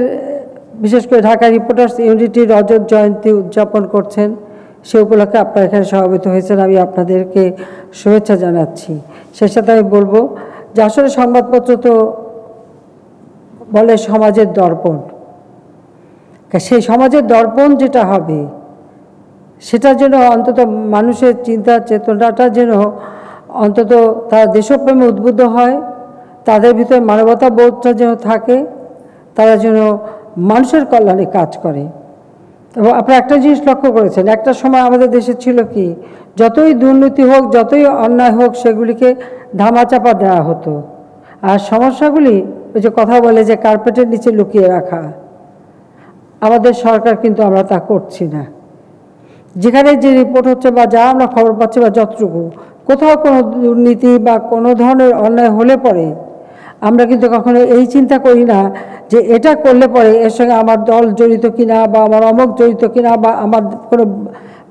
বিশেষ করে ঢাকা রিপোর্টার্স ইউনিটির রজত জয়ন্তী উদযাপন করছেন, সে উপলক্ষে আপনারা এখানে সমবেত হয়েছেন, আমি আপনাদেরকে শুভেচ্ছা জানাচ্ছি। সেই সাথে আমি বলবো যে আসলে সংবাদপত্র তো বলে সমাজের দর্পণ, সেই সমাজের দর্পণ যেটা হবে সেটা যেন অন্তত মানুষের চিন্তা চেতনাটা যেন অন্তত তারা দেশপ্রেমে উদ্বুদ্ধ হয়, তাদের ভিতরে মানবতা বোধটা যেন থাকে, তারা যেন মানুষের কল্যাণে কাজ করে। এবং আপনারা একটা জিনিস লক্ষ্য করেছেন, একটা সময় আমাদের দেশে ছিল কি, যতই দুর্নীতি হোক, যতই অন্যায় হোক, সেগুলিকে ধামাচাপা দেওয়া হতো, আর সমস্যাগুলি ওই যে কথা বলে যে কার্পেটের নিচে লুকিয়ে রাখা। আমাদের সরকার কিন্তু আমরা তা করছি না। যেখানে যে রিপোর্ট হচ্ছে বা যা আমরা খবর পাচ্ছি বা যতটুকু কোথাও কোনো দুর্নীতি বা কোনো ধরনের অন্যায় হলে পরে আমরা কিন্তু কখনো এই চিন্তা করি না যে এটা করলে পরে এর সঙ্গে আমার দল জড়িত কিনা বা আমার অমুক জড়িত কিনা বা আমার কোনো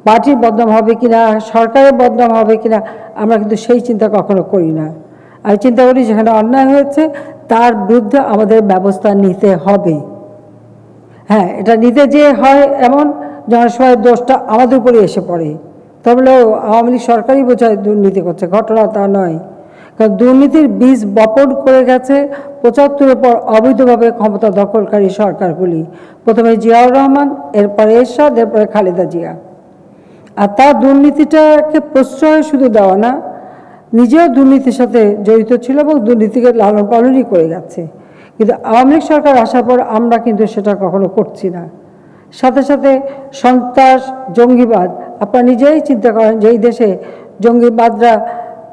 পার্টির বদনাম হবে কিনা, সরকারের বদনাম হবে কিনা, আমরা কিন্তু সেই চিন্তা কখনো করি না। আমি চিন্তা করি যেখানে অন্যায় হয়েছে তার বিরুদ্ধে আমাদের ব্যবস্থা নিতে হবে। হ্যাঁ, এটা নিতে যে হয় এমন জনসভায় দোষটা আমাদের উপরে এসে পড়ে, তাহলে আওয়ামী লীগ সরকারই বোঝায় দুর্নীতি করছে, ঘটনা তা নয়। কারণ দুর্নীতির বীজ বপন করে গেছে ৭৫-এর পর অবৈধভাবে ক্ষমতা দখলকারী সরকারগুলি। প্রথমে জিয়াউর রহমান, এরপরে এরশাদ, এরপরে খালেদা জিয়া। আর তার দুর্নীতিটাকে প্রশ্রয় শুধু দেওয়া না, নিজেও দুর্নীতির সাথে জড়িত ছিল এবং দুর্নীতিকে লালন পালনই করে গেছে। কিন্তু আওয়ামী লীগ সরকার আসার পর আমরা কিন্তু সেটা কখনো করছি না। সাথে সাথে সন্ত্রাস, জঙ্গিবাদ, আপনারা নিজেই চিন্তা করেন যে এই দেশে জঙ্গিবাদরা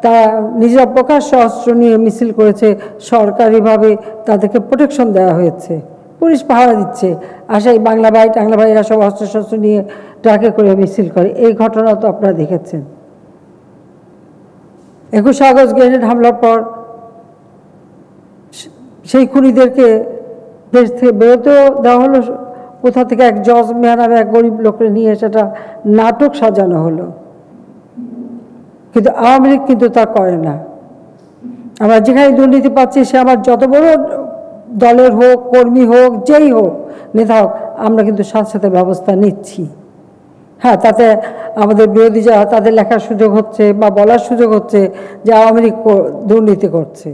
তারা নিজেরা প্রকাশ্য অস্ত্র নিয়ে মিছিল করেছে, সরকারিভাবে তাদেরকে প্রোটেকশন দেওয়া হয়েছে, পুলিশ পাহারা দিচ্ছে, আসাই বাংলা ভাই টাংলা ভাই এরা সব অস্ত্রশস্ত্র নিয়ে ট্রাকে করে মিছিল করে। এই ঘটনা তো আপনারা দেখেছেন। ২১ আগস্ট গ্রেনেড হামলার পর সেই খুনিদেরকে দেশ থেকে বেরোতেও দেওয়া হলো, কোথা থেকে এক জজ মিয়া নামে এক গরিব লোককে নিয়ে সেটা নাটক সাজানো হলো। কিন্তু আওয়ামী লীগ কিন্তু তা করে না। আমরা যেখানে দুর্নীতি পাচ্ছি, সে আমার যত বড় দলের হোক, কর্মী হোক, যেই হোক, নেতা হোক, আমরা কিন্তু সাথে সাথে ব্যবস্থা নিচ্ছি। হ্যাঁ, তাতে আমাদের বিরোধী যারা তাদের লেখার সুযোগ হচ্ছে বা বলার সুযোগ হচ্ছে যে আওয়ামী লীগ দুর্নীতি করছে,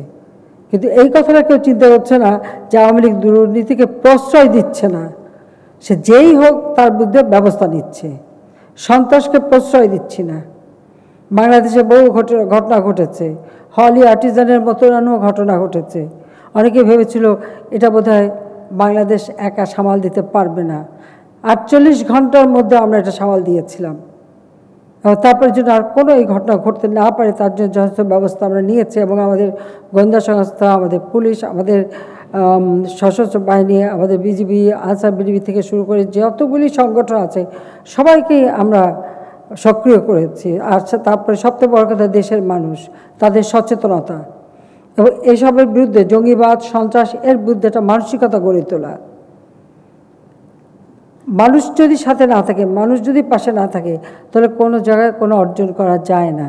কিন্তু এই কথাটা কেউ চিন্তা করছে না যে আওয়ামী লীগ দুর্নীতিকে প্রশ্রয় দিচ্ছে না, সে যেই হোক তার বিরুদ্ধে ব্যবস্থা নিচ্ছে। সন্ত্রাসকে প্রশ্রয় দিচ্ছি না। বাংলাদেশে বহু ঘটনা ঘটেছে, হলি আর্টিজানের মতো ঘটনা ঘটেছে। অনেকে ভেবেছিল এটা বোধহয় বাংলাদেশ একা সামাল দিতে পারবে না। ৪৮ ঘন্টার মধ্যে আমরা এটা সামাল দিয়েছিলাম। তারপরে জন্য আর কোনো এই ঘটনা ঘটতে না পারে তার জন্য যথেষ্ট ব্যবস্থা আমরা নিয়েছি এবং আমাদের গোয়েন্দা সংস্থা, আমাদের পুলিশ, আমাদের সশস্ত্র বাহিনী, আমাদের বিজিবি, আনসার বিজিবি থেকে শুরু করে যতগুলি সংগঠন আছে সবাইকেই আমরা সক্রিয় করেছি। আর তারপরে সবচেয়ে বড় কথা দেশের মানুষ, তাদের সচেতনতা এবং এসবের বিরুদ্ধে, জঙ্গিবাদ, সন্ত্রাস, এর বিরুদ্ধে একটা মানসিকতা গড়ে তোলা। মানুষ যদি সাথে না থাকে, মানুষ যদি পাশে না থাকে, তাহলে কোনো জায়গায় কোনো অর্জন করা যায় না।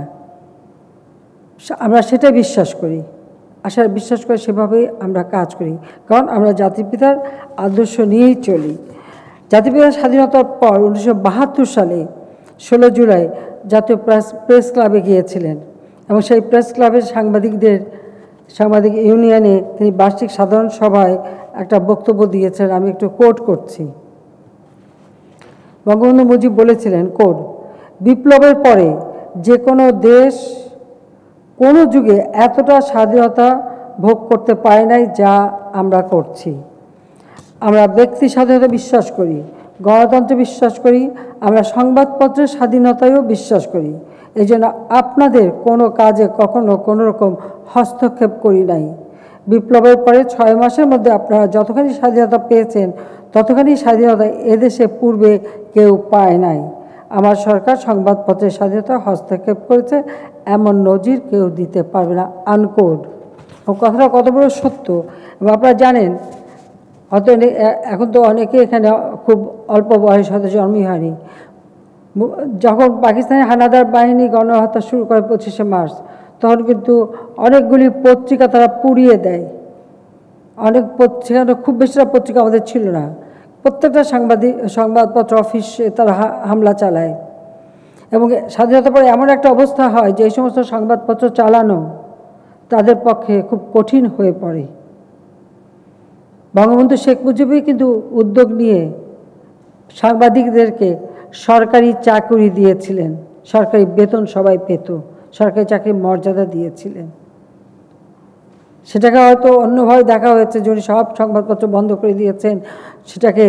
আমরা সেটাই বিশ্বাস করি, আসলে বিশ্বাস করে সেভাবেই আমরা কাজ করি, কারণ আমরা জাতির পিতার আদর্শ নিয়েই চলি। জাতির পিতার স্বাধীনতার পর 1972 সালে 16 জুলাই জাতীয় প্রেস ক্লাবে গিয়েছিলেন এবং সেই প্রেস ক্লাবের সাংবাদিক ইউনিয়নে তিনি বার্ষিক সাধারণ সভায় একটা বক্তব্য দিয়েছেন। আমি একটু কোট করছি। বঙ্গবন্ধু মুজিব বলেছিলেন, কোড, বিপ্লবের পরে যে কোনো দেশ কোনো যুগে এতটা স্বাধীনতা ভোগ করতে পারে নাই যা আমরা করছি। আমরা ব্যক্তি স্বাধীনতা বিশ্বাস করি, গণতন্ত্রে বিশ্বাস করি, আমরা সংবাদপত্রের স্বাধীনতায়ও বিশ্বাস করি। এই জন্য আপনাদের কোনো কাজে কখনো কোনো রকম হস্তক্ষেপ করি নাই। বিপ্লবের পরে 6 মাসের মধ্যে আপনারা যতখানি স্বাধীনতা পেয়েছেন ততখানি স্বাধীনতা এদেশে পূর্বে কেউ পায় নাই। আমার সরকার সংবাদপত্রের স্বাধীনতা হস্তক্ষেপ করেছে, এমন নজির কেউ দিতে পারবে না। আনকোড। কথাটা কত বড় সত্য। এবং আপনারা জানেন, হয়তো এখন তো অনেকে এখানে খুব অল্প বয়স, হয়তো জন্মই হয়নি। যখন পাকিস্তানের হানাদার বাহিনী গণহত্যা শুরু করে 25শে মার্চ, তখন কিন্তু অনেকগুলি পত্রিকা তারা পুড়িয়ে দেয়। অনেক পত্রিকা, খুব বেশিটা পত্রিকা আমাদের ছিল না, প্রত্যেকটা সংবাদপত্র অফিসে তারা হামলা চালায়। এবং স্বাধীনতার পরে এমন একটা অবস্থা হয় যে এই সমস্ত সংবাদপত্র চালানো তাদের পক্ষে খুব কঠিন হয়ে পড়ে। বঙ্গবন্ধু শেখ মুজিবই কিন্তু উদ্যোগ নিয়ে সাংবাদিকদেরকে সরকারি চাকরি দিয়েছিলেন, সরকারি বেতন সবাই পেত, সরকারি চাকরির মর্যাদা দিয়েছিলেন। সেটাকে হয়তো অন্যভাবে দেখা হয়েছে যে উনি সব সংবাদপত্র বন্ধ করে দিয়েছেন, সেটাকে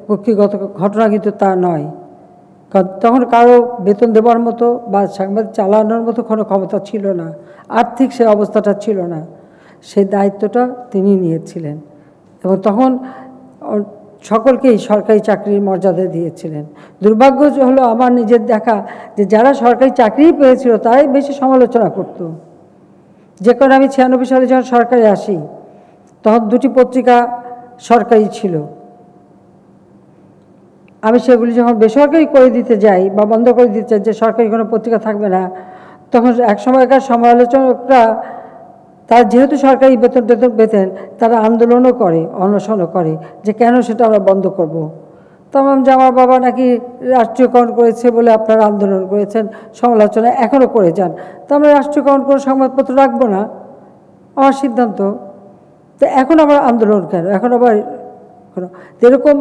কক্ষিগত ঘটনা, কিন্তু তা নয়। কারণ তখন কারো বেতন দেওয়ার মতো বা সাংবাদিক চালানোর মতো কোনো ক্ষমতা ছিল না, আর্থিক সে অবস্থাটা ছিল না। সেই দায়িত্বটা তিনি নিয়েছিলেন এবং তখন সকলকেই সরকারি চাকরির মর্যাদা দিয়েছিলেন। দুর্ভাগ্য হলো আমার নিজের দেখা যে যারা সরকারি চাকরি পেয়েছিল তারাই বেশি সমালোচনা করত। যে কারণে আমি 96 সালে যখন সরকারে আসি, তখন 2টি পত্রিকা সরকারি ছিল। আমি সেগুলি যখন বেসরকারি করে দিতে যাই বা বন্ধ করে দিতে চাই যে সরকারি কোনো পত্রিকা থাকবে না, তখন এক সময়কার সমালোচকরা তারা যেহেতু সরকারি বেতন পেতেন তারা আন্দোলনও করে, অনশনও করে যে কেন সেটা আমরা বন্ধ করব। তখন যে আমার বাবা নাকি রাষ্ট্রীয়করণ করেছে বলে আপনারা আন্দোলন করেছেন, সমালোচনা এখনও করে যান, তো আমরা রাষ্ট্রীয়করণ করে সংবাদপত্র রাখবো না, আমার সিদ্ধান্ত। তো এখন আবার আন্দোলন কেন, এখন আবার এরকম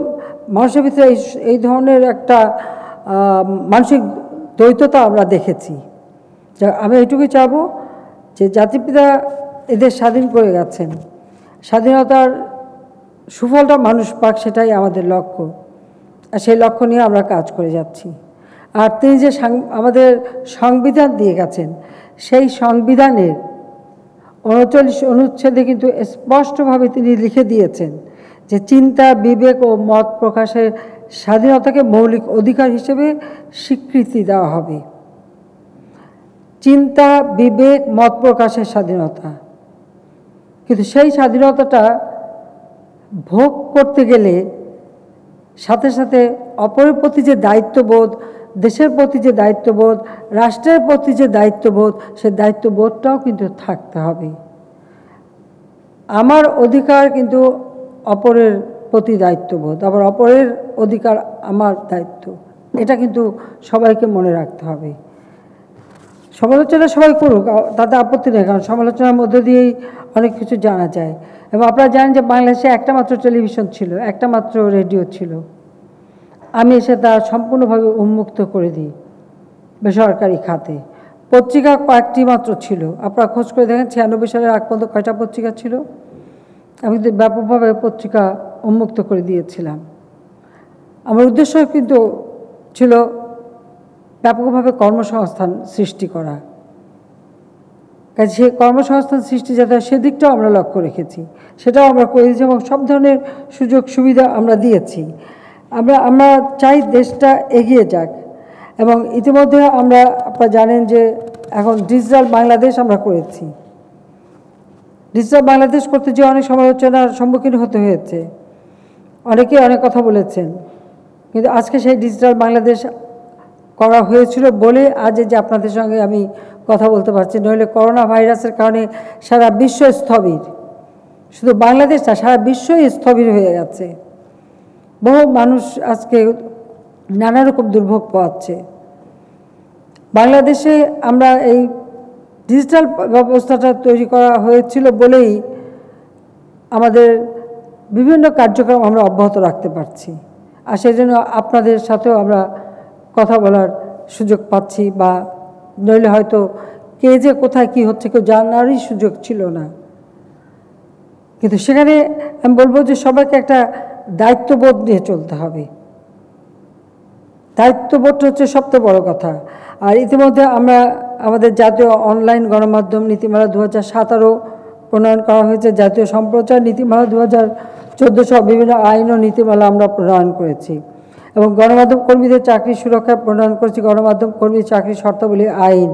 মানুষের ভিতরে এই ধরনের একটা মানসিক দ্বৈততা আমরা দেখেছি। আমি এইটুকুই চাবো যে জাতিপিতা এদের স্বাধীন করে গেছেন, স্বাধীনতার সুফলটা মানুষ পাক, সেটাই আমাদের লক্ষ্য, আর সেই লক্ষ্য নিয়ে আমরা কাজ করে যাচ্ছি। আর তিনি যে আমাদের সংবিধান দিয়ে গেছেন, সেই সংবিধানের 39 অনুচ্ছেদে কিন্তু স্পষ্টভাবে তিনি লিখে দিয়েছেন যে চিন্তা, বিবেক ও মত প্রকাশের স্বাধীনতাকে মৌলিক অধিকার হিসেবে স্বীকৃতি দেওয়া হবে। চিন্তা, বিবেক, মত প্রকাশের স্বাধীনতা, কিন্তু সেই স্বাধীনতাটা ভোগ করতে গেলে সাথে সাথে অপরের প্রতি যে দায়িত্ববোধ, দেশের প্রতি যে দায়িত্ববোধ, রাষ্ট্রের প্রতি যে দায়িত্ববোধ, সে দায়িত্ববোধটাও কিন্তু থাকতে হবে। আমার অধিকার কিন্তু অপরের প্রতি দায়িত্ববোধ, আবার অপরের অধিকার আমার দায়িত্ব, এটা কিন্তু সবাইকে মনে রাখতে হবে। সমালোচনা সবাই করুক, তাতে আপত্তি নেই, কারণ সমালোচনার মধ্যে দিয়েই অনেক কিছু জানা যায়। এবং আপনারা জানেন যে বাংলাদেশে একটা মাত্র টেলিভিশন ছিল, একটা মাত্র রেডিও ছিল। আমি এসে তা সম্পূর্ণভাবে উন্মুক্ত করে দিই বেসরকারি খাতে। পত্রিকা কয়েকটি মাত্র ছিল, আপনারা খোঁজ করে দেখেন 96 সালের আগ পর্যন্ত কয়টা পত্রিকা ছিল। আমি কিন্তু ব্যাপকভাবে পত্রিকা উন্মুক্ত করে দিয়েছিলাম। আমার উদ্দেশ্য কিন্তু ছিল ব্যাপকভাবে কর্মসংস্থান সৃষ্টি করা, কাজে সেই কর্মসংস্থান সৃষ্টি যাতে সেদিকটাও আমরা লক্ষ্য রেখেছি, সেটাও আমরা করে দিয়েছি এবং সব ধরনের সুযোগ সুবিধা আমরা দিয়েছি। আমরা চাই দেশটা এগিয়ে যাক। এবং ইতিমধ্যে আপনারা জানেন যে এখন ডিজিটাল বাংলাদেশ আমরা করেছি। ডিজিটাল বাংলাদেশ করতে যে অনেক সমালোচনার সম্মুখীন হতে হয়েছে, অনেকে অনেক কথা বলেছেন, কিন্তু আজকে সেই ডিজিটাল বাংলাদেশ করা হয়েছিল বলে আজ যে আপনাদের সঙ্গে আমি কথা বলতে পারছি, নইলে করোনা ভাইরাসের কারণে সারা বিশ্ব স্থবির, শুধু বাংলাদেশ না সারা বিশ্বই স্থবির হয়ে গেছে। বহু মানুষ আজকে নানা রকম দুর্ভোগ পাচ্ছে। বাংলাদেশে আমরা এই ডিজিটাল ব্যবস্থাটা তৈরি করা হয়েছিল বলেই আমাদের বিভিন্ন কার্যক্রম আমরা অব্যাহত রাখতে পারছি, আর সেই জন্য আপনাদের সাথেও আমরা কথা বলার সুযোগ পাচ্ছি, বা নইলে হয়তো কে যে কোথায় কি হচ্ছে কেউ জানারই সুযোগ ছিল না। কিন্তু সেখানে আমি বলবো যে সবাইকে একটা দায়িত্ববোধ নিয়ে চলতে হবে। দায়িত্ববোধটা হচ্ছে সবচেয়ে বড় কথা। আর ইতিমধ্যে আমরা আমাদের জাতীয় অনলাইন গণমাধ্যম নীতিমালা 2017 প্রণয়ন করা হয়েছে, জাতীয় সম্প্রচার নীতিমালা 2014 সহ বিভিন্ন আইন ও নীতিমালা আমরা প্রণয়ন করেছি, এবং গণমাধ্যম কর্মীদের চাকরি সুরক্ষায় প্রণয়ন করেছি গণমাধ্যম কর্মী চাকরি শর্তাবলী আইন,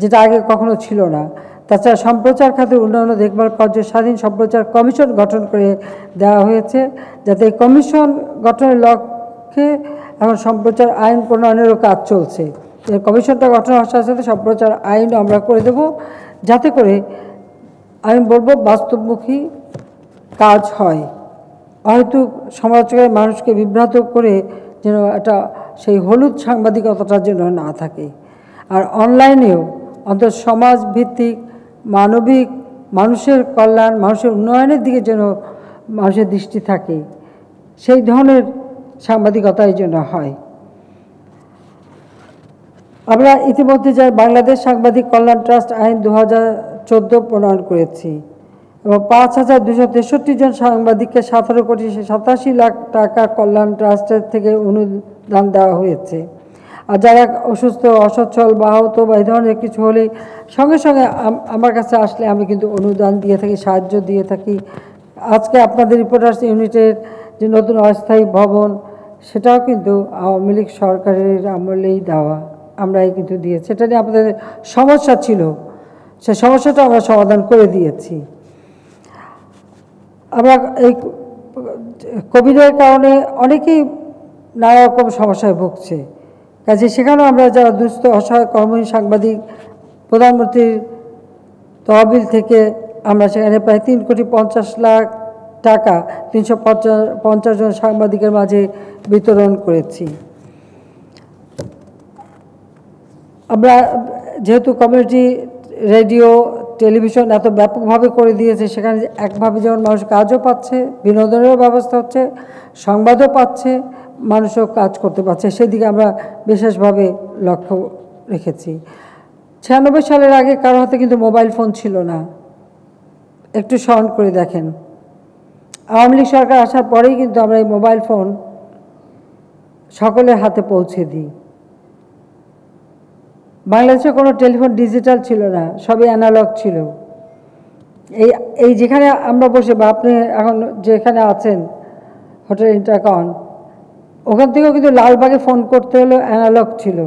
যেটা আগে কখনো ছিল না। তাছাড়া সম্প্রচার খাতের উন্নয়ন ও দেখভাল কার্য স্বাধীন সম্প্রচার কমিশন গঠন করে দেওয়া হয়েছে, যাতে এই কমিশন গঠনের লক্ষ্যে এখন সম্প্রচার আইন প্রণয়নেরও কাজ চলছে। এই কমিশনটা গঠন হওয়ার সাথে সাথে সম্প্রচার আইনও আমরা করে দেব, যাতে করে আমি বলবো বাস্তবমুখী কাজ হয়। হয়তো সমালোচকের মানুষকে বিভ্রান্ত করে যেন একটা সেই হলুদ সাংবাদিকতাটা যেন না থাকে। আর অনলাইনেও অন্তত সমাজ ভিত্তিক মানবিক মানুষের কল্যাণ, মানুষের উন্নয়নের দিকে যেন মানুষের দৃষ্টি থাকে, সেই ধরনের সাংবাদিকতাই যেন হয়। আমরা ইতিমধ্যে যাই বাংলাদেশ সাংবাদিক কল্যাণ ট্রাস্ট আইন 2014 প্রণয়ন করেছি, এবং 5263 জন সাংবাদিককে 17,87,00,000 টাকা কল্যাণ ট্রাস্টের থেকে অনুদান দেওয়া হয়েছে। আর যারা অসুস্থ, অসচ্ছল বা আহত বা এই ধরনের কিছু হলে সঙ্গে সঙ্গে আমার কাছে আসলে আমি কিন্তু অনুদান দিয়ে থাকি, সাহায্য দিয়ে থাকি। আজকে আপনাদের রিপোর্টার্স ইউনিটের যে নতুন অস্থায়ী ভবন, সেটাও কিন্তু আওয়ামী লীগ সরকারের আমলেই দেওয়া, আমরাই কিন্তু দিয়েছি। সেটা নিয়ে আপনাদের সমস্যা ছিল, সে সমস্যাটা আমরা সমাধান করে দিয়েছি। আমরা এই কোভিডের কারণে অনেকেই নানা রকম সমস্যায় ভুগছে। কাজে সেখানেও আমরা যারা দুস্থ অসহায় কর্মহীন সাংবাদিক, প্রধানমন্ত্রীর তহবিল থেকে আমরা সেখানে প্রায় 3,50,00,000 টাকা 350 জন সাংবাদিকের মাঝে বিতরণ করেছি। আমরা যেহেতু কমিউনিটি রেডিও, টেলিভিশন এত ব্যাপকভাবে করে দিয়েছে, সেখানে একভাবে যেমন মানুষ কাজও পাচ্ছে, বিনোদনেরও ব্যবস্থা হচ্ছে, সংবাদও পাচ্ছে, মানুষও কাজ করতে পারছে, সেদিকে আমরা বিশেষভাবে লক্ষ্য রেখেছি। 96 সালের আগে কারো হাতে কিন্তু মোবাইল ফোন ছিল না, একটু স্মরণ করে দেখেন। আওয়ামী লীগ সরকার আসার পরেই কিন্তু আমরা এই মোবাইল ফোন সকলের হাতে পৌঁছে দিই। বাংলাদেশে কোনো টেলিফোন ডিজিটাল ছিল না, সবই অ্যানালগ ছিল। এই যেখানে আমরা বসে বা আপনি এখন যেখানে আছেন হোটেল ইন্টারকন, ওখান থেকেও কিন্তু লালবাগে ফোন করতে হলো, অ্যানালগ ছিল।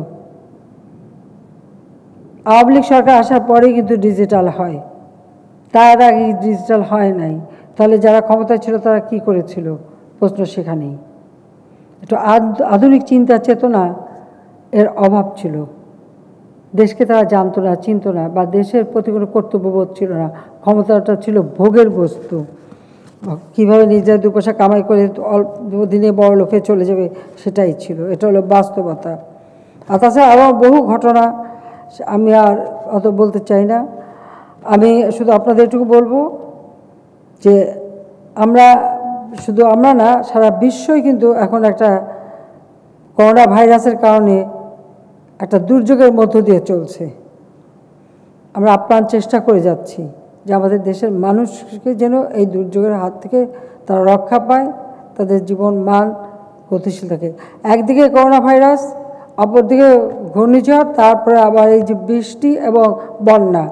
আওয়ামী লীগ সরকার আসার পরেই কিন্তু ডিজিটাল হয়, তার আগে ডিজিটাল হয় নাই। তাহলে যারা ক্ষমতায় ছিল তারা কি করেছিল, প্রশ্ন সেখানেই। একটু আধুনিক চিন্তা চেতনা এর অভাব ছিল, দেশকে তারা জানতো না, চিনতো না, বা দেশের প্রতি কোনো কর্তব্যবোধ ছিল না। ক্ষমতাটা ছিল ভোগের বস্তু, কীভাবে নিজের 2 পয়সা কামাই করে অল্প দিনে বড় লোকে চলে যাবে, সেটাই ছিল। এটা হলো বাস্তবতা। আর তাছাড়া আরও বহু ঘটনা, আমি আর অত বলতে চাই না। আমি শুধু আপনাদের এটুকু বলবো যে আমরা শুধু আমরা না, সারা বিশ্বই কিন্তু এখন একটা করোনা ভাইরাসের কারণে একটা দুর্যোগের মধ্য দিয়ে চলছে। আমরা আপ্রাণ চেষ্টা করে যাচ্ছি যে আমাদের দেশের মানুষকে যেন এই দুর্যোগের হাত থেকে তারা রক্ষা পায়, তাদের জীবন মান গতিশীল থাকে। একদিকে করোনা ভাইরাস, অপরদিকে ঘূর্ণিঝড়, তারপরে আবার এই যে বৃষ্টি এবং বন্যা,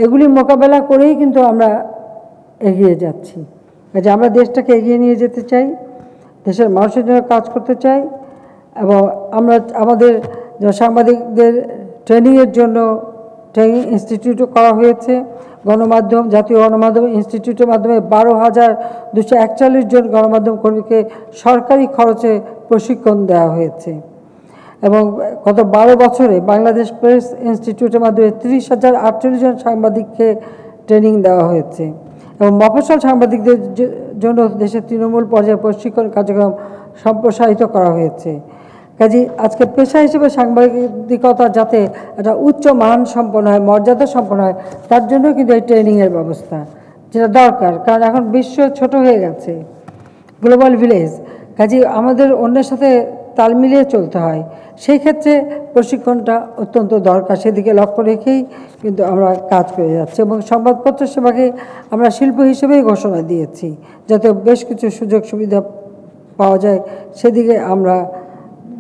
এগুলি মোকাবেলা করেই কিন্তু আমরা এগিয়ে যাচ্ছি। যে আমরা দেশটাকে এগিয়ে নিয়ে যেতে চাই, দেশের মানুষের জন্য কাজ করতে চাই, এবং আমরা আমাদের সাংবাদিকদের ট্রেনিংয়ের জন্য ট্রেনিং ইনস্টিটিউটও করা হয়েছে। গণমাধ্যম, জাতীয় গণমাধ্যম ইনস্টিটিউটের মাধ্যমে 12,241 জন গণমাধ্যম কর্মীকে সরকারি খরচে প্রশিক্ষণ দেওয়া হয়েছে। এবং গত 12 বছরে বাংলাদেশ প্রেস ইনস্টিটিউটের মাধ্যমে 30,048 জন সাংবাদিককে ট্রেনিং দেওয়া হয়েছে। এবং মফস্বল সাংবাদিকদের জন্য দেশের তৃণমূল পর্যায়ে প্রশিক্ষণ কার্যক্রম সম্প্রসারিত করা হয়েছে। কাজে আজকে পেশা হিসেবে সাংবাদিকতা যাতে একটা উচ্চ মান সম্পন্ন হয়, মর্যাদা সম্পন্ন হয়, তার জন্য কিন্তু এই ট্রেনিংয়ের ব্যবস্থা যেটা দরকার। কারণ এখন বিশ্ব ছোট হয়ে গেছে, গ্লোবাল ভিলেজ। কাজে আমাদের অন্যের সাথে তাল মিলিয়ে চলতে হয়, সেই ক্ষেত্রে প্রশিক্ষণটা অত্যন্ত দরকার। সেদিকে লক্ষ্য রেখেই কিন্তু আমরা কাজ করে যাচ্ছি, এবং সংবাদপত্র সেবাকে আমরা শিল্প হিসেবেই ঘোষণা দিয়েছি, যাতে বেশ কিছু সুযোগ সুবিধা পাওয়া যায়, সেদিকে আমরা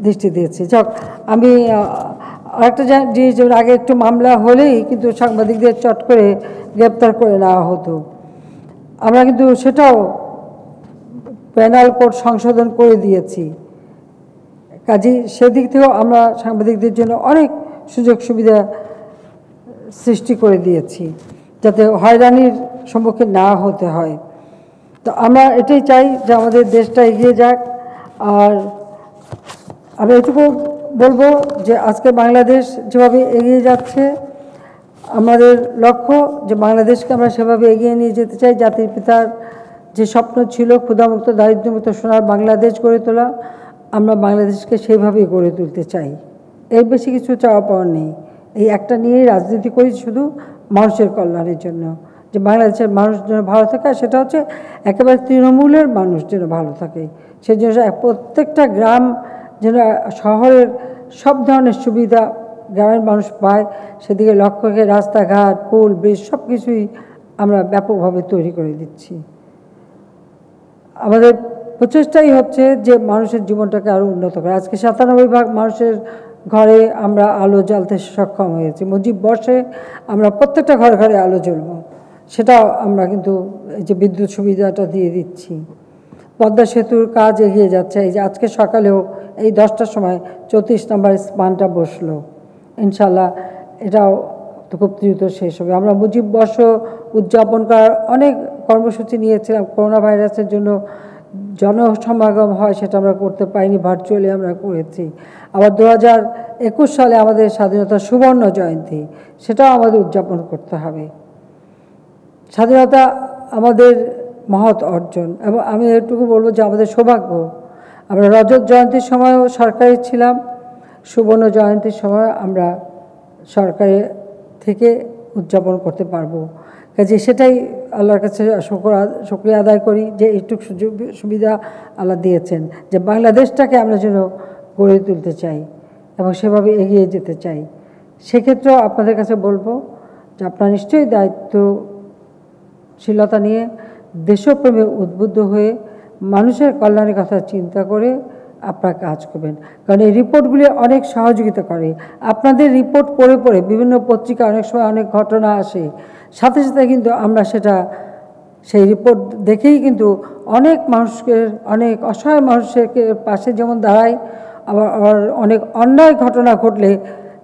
দৃষ্টি দিয়েছি। যাক, আমি আরেকটা জিনিস, যেমন আগে একটু মামলা হলেই কিন্তু সাংবাদিকদের চট করে গ্রেপ্তার করে নেওয়া হতো, আমরা কিন্তু সেটাও পেনাল কোড সংশোধন করে দিয়েছি। কাজে সেদিক থেকেও আমরা সাংবাদিকদের জন্য অনেক সুযোগ সুবিধা সৃষ্টি করে দিয়েছি, যাতে হয়রানির সম্মুখীন না হতে হয়। তো আমরা এটাই চাই যে আমাদের দেশটা এগিয়ে যাক। আর আমি এটুকু বলবো যে আজকে বাংলাদেশ যেভাবে এগিয়ে যাচ্ছে, আমাদের লক্ষ্য যে বাংলাদেশকে আমরা সেভাবে এগিয়ে নিয়ে যেতে চাই। জাতির পিতার যে স্বপ্ন ছিল ক্ষুধামুক্ত, দারিদ্র্যমুক্ত সোনার বাংলাদেশ গড়ে তোলা, আমরা বাংলাদেশকে সেইভাবেই গড়ে তুলতে চাই। এর বেশি কিছু চাওয়া পাওয়ার নেই। এই একটা নিয়েই রাজনীতি করি, শুধু মানুষের কল্যাণের জন্য, যে বাংলাদেশের মানুষ যেন ভালো থাকে। আর সেটা হচ্ছে একেবারে তৃণমূলের মানুষ যেন ভালো থাকে, সেই জন্য প্রত্যেকটা গ্রাম যেন শহরের সব ধরনের সুবিধা গ্রামের মানুষ পায়, সেদিকে লক্ষ্য রেখে রাস্তাঘাট, পুল, ব্রিজ সব কিছুই আমরা ব্যাপকভাবে তৈরি করে দিচ্ছি। আমাদের প্রচেষ্টাই হচ্ছে যে মানুষের জীবনটাকে আরও উন্নত করে। আজকে 97% মানুষের ঘরে আমরা আলো জ্বালতে সক্ষম হয়েছি। মুজিব বর্ষে আমরা প্রত্যেকটা ঘরে ঘরে আলো জ্বলব, সেটাও আমরা কিন্তু এই যে বিদ্যুৎ সুবিধাটা দিয়ে দিচ্ছি। পদ্মা সেতুর কাজ এগিয়ে যাচ্ছে। এই যে আজকে সকালেও এই 10টার সময় 34 নম্বর স্পানটা বসলো, ইনশাল্লাহ এটাও তো খুব দ্রুত শেষ হবে। আমরা মুজিব বর্ষ উদযাপন করার অনেক কর্মসূচি নিয়েছিলাম করোনা ভাইরাসের জন্য, জনসমাগম হয় সেটা আমরা করতে পারিনি, ভার্চুয়ালি আমরা করেছি। আবার 2021 সালে আমাদের স্বাধীনতার সুবর্ণ জয়ন্তী, সেটাও আমাদের উদযাপন করতে হবে। স্বাধীনতা আমাদের মহৎ অর্জন, এবং আমি এটুকু বলবো যে আমাদের সৌভাগ্য, আমরা রজত জয়ন্তীর সময়ও সরকারি ছিলাম, সুবর্ণ জয়ন্তীর সময় আমরা সরকারি থেকে উদযাপন করতে পারবো। কাজে সেটাই আল্লাহর কাছে শুকরিয়া আদায় করি যে এইটুকু সুযোগ সুবিধা আল্লাহ দিয়েছেন, যে বাংলাদেশটাকে আমরা যেন গড়ে তুলতে চাই এবং সেভাবে এগিয়ে যেতে চাই। সেক্ষেত্রেও আপনাদের কাছে বলবো যে আপনারা নিশ্চয়ই দায়িত্বশীলতা নিয়ে দেশপ্রেমে উদ্বুদ্ধ হয়ে মানুষের কল্যাণের কথা চিন্তা করে আপনারা কাজ করবেন, কারণ এই রিপোর্টগুলি অনেক সহযোগিতা করে। আপনাদের রিপোর্ট পড়ে পড়ে বিভিন্ন পত্রিকা অনেক সময় অনেক ঘটনা আসে, সাথে সাথে কিন্তু আমরা সেই রিপোর্ট দেখেই কিন্তু অনেক মানুষকে, অনেক অসহায় মানুষের পাশে যেমন দাঁড়াই, আবার অনেক অন্যায় ঘটনা ঘটলে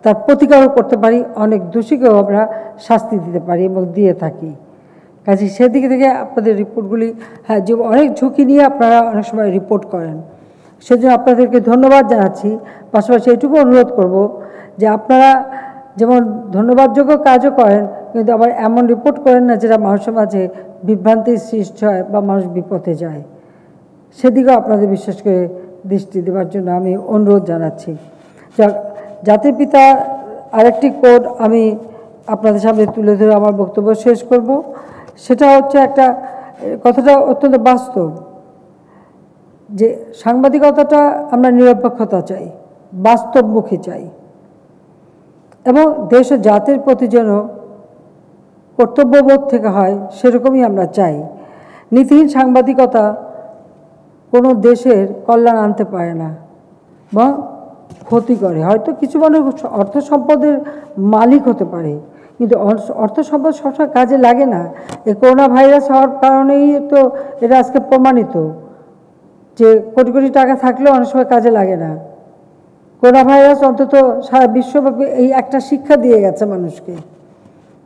তার প্রতিকারও করতে পারি, অনেক দোষীকেও আমরা শাস্তি দিতে পারি এবং দিয়ে থাকি। কাজে সেদিকে থেকে আপনাদের রিপোর্টগুলি, হ্যাঁ, যে অনেক ঝুঁকি নিয়ে আপনারা অনেক সময় রিপোর্ট করেন, সেজন্য আপনাদেরকে ধন্যবাদ জানাচ্ছি। পাশাপাশি এটুকু অনুরোধ করব যে আপনারা যেমন ধন্যবাদযোগ্য কাজও করেন, কিন্তু আবার এমন রিপোর্ট করেন না যেটা মানুষের মাঝে বিভ্রান্তির সৃষ্টি হয় বা মানুষ বিপথে যায়, সেদিকেও আপনাদের বিশেষ করে দৃষ্টি দেওয়ার জন্য আমি অনুরোধ জানাচ্ছি। জাতির পিতার আরেকটি কোড আমি আপনাদের সামনে তুলে ধরে আমার বক্তব্য শেষ করব। সেটা হচ্ছে কথাটা অত্যন্ত বাস্তব, যে সাংবাদিকতাটা আমরা নিরপেক্ষতা চাই, বাস্তবমুখী চাই, এবং দেশ ও জাতির প্রতি যেন কর্তব্যবোধ থেকে হয় সেরকমই আমরা চাই। নীতিহীন সাংবাদিকতা কোনো দেশের কল্যাণ আনতে পারে না বা ক্ষতি করে। হয়তো কিছু মানুষ অর্থ সম্পদের মালিক হতে পারে, কিন্তু অর্থ সম্পদ সবসময় কাজে লাগে না। এই করোনা ভাইরাস হওয়ার কারণেই তো এটা আজকে প্রমাণিত যে কোটি কোটি টাকা থাকলেও অনেক সময় কাজে লাগে না। করোনা ভাইরাস অন্তত সারা বিশ্বব্যাপী এই একটা শিক্ষা দিয়ে গেছে মানুষকে,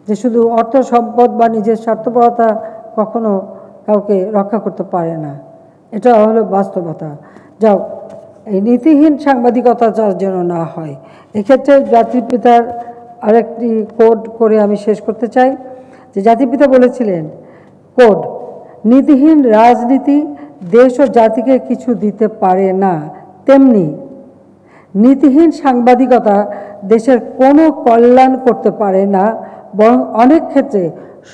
যে শুধু অর্থ সম্পদ বা নিজের স্বার্থপরতা কখনো কাউকে রক্ষা করতে পারে না। এটা হলো বাস্তবতা। যাও, এই নীতিহীন সাংবাদিকতা যেন না হয়, এক্ষেত্রে জাতির পিতার আরেকটি কোড করে আমি শেষ করতে চাই। যে জাতির পিতা বলেছিলেন, কোড, নীতিহীন রাজনীতি দেশ ও জাতিকে কিছু দিতে পারে না, তেমনি নীতিহীন সাংবাদিকতা দেশের কোনো কল্যাণ করতে পারে না, বরং অনেক ক্ষেত্রে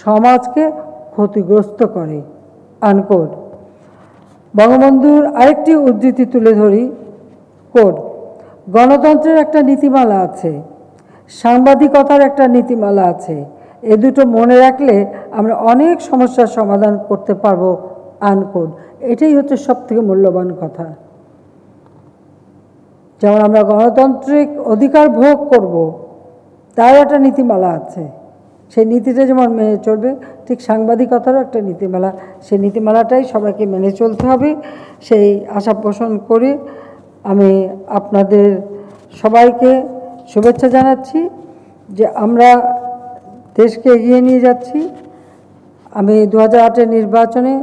সমাজকে ক্ষতিগ্রস্ত করে। আনকোড। বঙ্গবন্ধুর আরেকটি উদ্ধৃতি তুলে ধরি, কোড, গণতন্ত্রের একটা নীতিমালা আছে, সাংবাদিকতার একটা নীতিমালা আছে, এ দুটো মনে রাখলে আমরা অনেক সমস্যার সমাধান করতে পারবো। আনকোড। এটাই হচ্ছে সবথেকে মূল্যবান কথা। যেমন আমরা গণতান্ত্রিক অধিকার ভোগ করব, তার একটা নীতিমালা আছে, সেই নীতিটা যেমন মেনে চলবে, ঠিক সাংবাদিকতারও একটা নীতিমালা, সেই নীতিমালাটাই সবাইকে মেনে চলতে হবে। সেই আশা পোষণ করে আমি আপনাদের সবাইকে শুভেচ্ছা জানাচ্ছি যে আমরা দেশকে এগিয়ে নিয়ে যাচ্ছি। আমি 2008-এর নির্বাচনে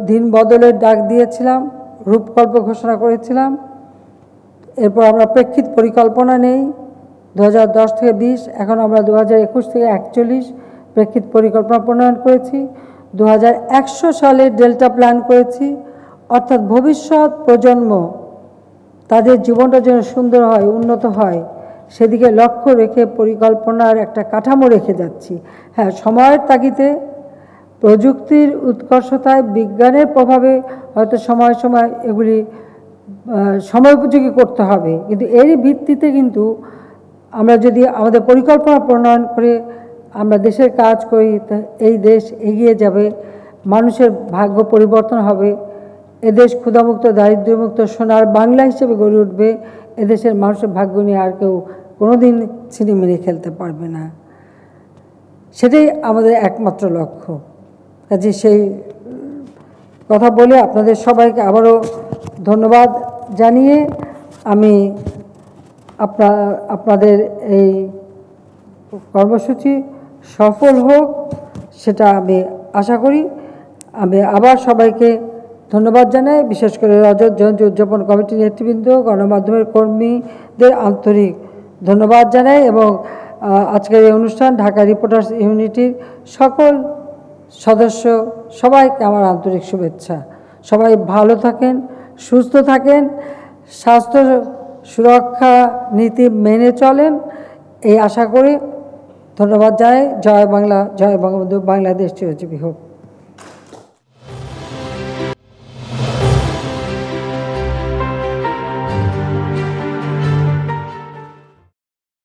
দিন বদলের ডাক দিয়েছিলাম, রূপকল্প ঘোষণা করেছিলাম। এরপর আমরা প্রেক্ষিত পরিকল্পনা নেই 2010 থেকে 20, এখন আমরা 2021 থেকে 41 প্রেক্ষিত পরিকল্পনা প্রণয়ন করেছি। 2100 সালে ডেল্টা প্ল্যান করেছি, অর্থাৎ ভবিষ্যৎ প্রজন্ম তাদের জীবনটা যেন সুন্দর হয়, উন্নত হয়, সেদিকে লক্ষ্য রেখে পরিকল্পনার একটা কাঠামো রেখে যাচ্ছি। হ্যাঁ, সময়ের তাগিদে, প্রযুক্তির উৎকর্ষতায়, বিজ্ঞানের প্রভাবে হয়তো সময় সময় এগুলি সময়োপযোগী করতে হবে, কিন্তু এরই ভিত্তিতে কিন্তু আমরা যদি আমাদের পরিকল্পনা প্রণয়ন করে আমরা দেশের কাজ করি, এই দেশ এগিয়ে যাবে, মানুষের ভাগ্য পরিবর্তন হবে, এদেশ ক্ষুধামুক্ত, দারিদ্র্যমুক্ত সোনার বাংলা হিসেবে গড়ে উঠবে। এদেশের মানুষের ভাগ্য নিয়ে আর কেউ কোনোদিন ছিনিমিনি খেলতে পারবে না। সেটাই আমাদের একমাত্র লক্ষ্য। কাজে সেই কথা বলে আপনাদের সবাইকে আবারও ধন্যবাদ জানিয়ে আমি আপনাদের এই কর্মসূচি সফল হোক সেটা আমি আশা করি। আমি আবার সবাইকে ধন্যবাদ জানাই, বিশেষ করে রজত জয়ন্তী উদযাপন কমিটির নেতৃবৃন্দ, গণমাধ্যমের কর্মীদের আন্তরিক ধন্যবাদ জানাই এবং আজকের এই অনুষ্ঠান ঢাকা রিপোর্টার্স ইউনিটির সকল সদস্য সবাইকে আমার আন্তরিক শুভেচ্ছা। সবাই ভালো থাকেন, সুস্থ থাকেন, স্বাস্থ্য সুরক্ষা নীতি মেনে চলেন এই আশা করি। ধন্যবাদ জানাই। জয় বাংলা, জয় বঙ্গবন্ধু, বাংলাদেশ চিরজীবী হোক।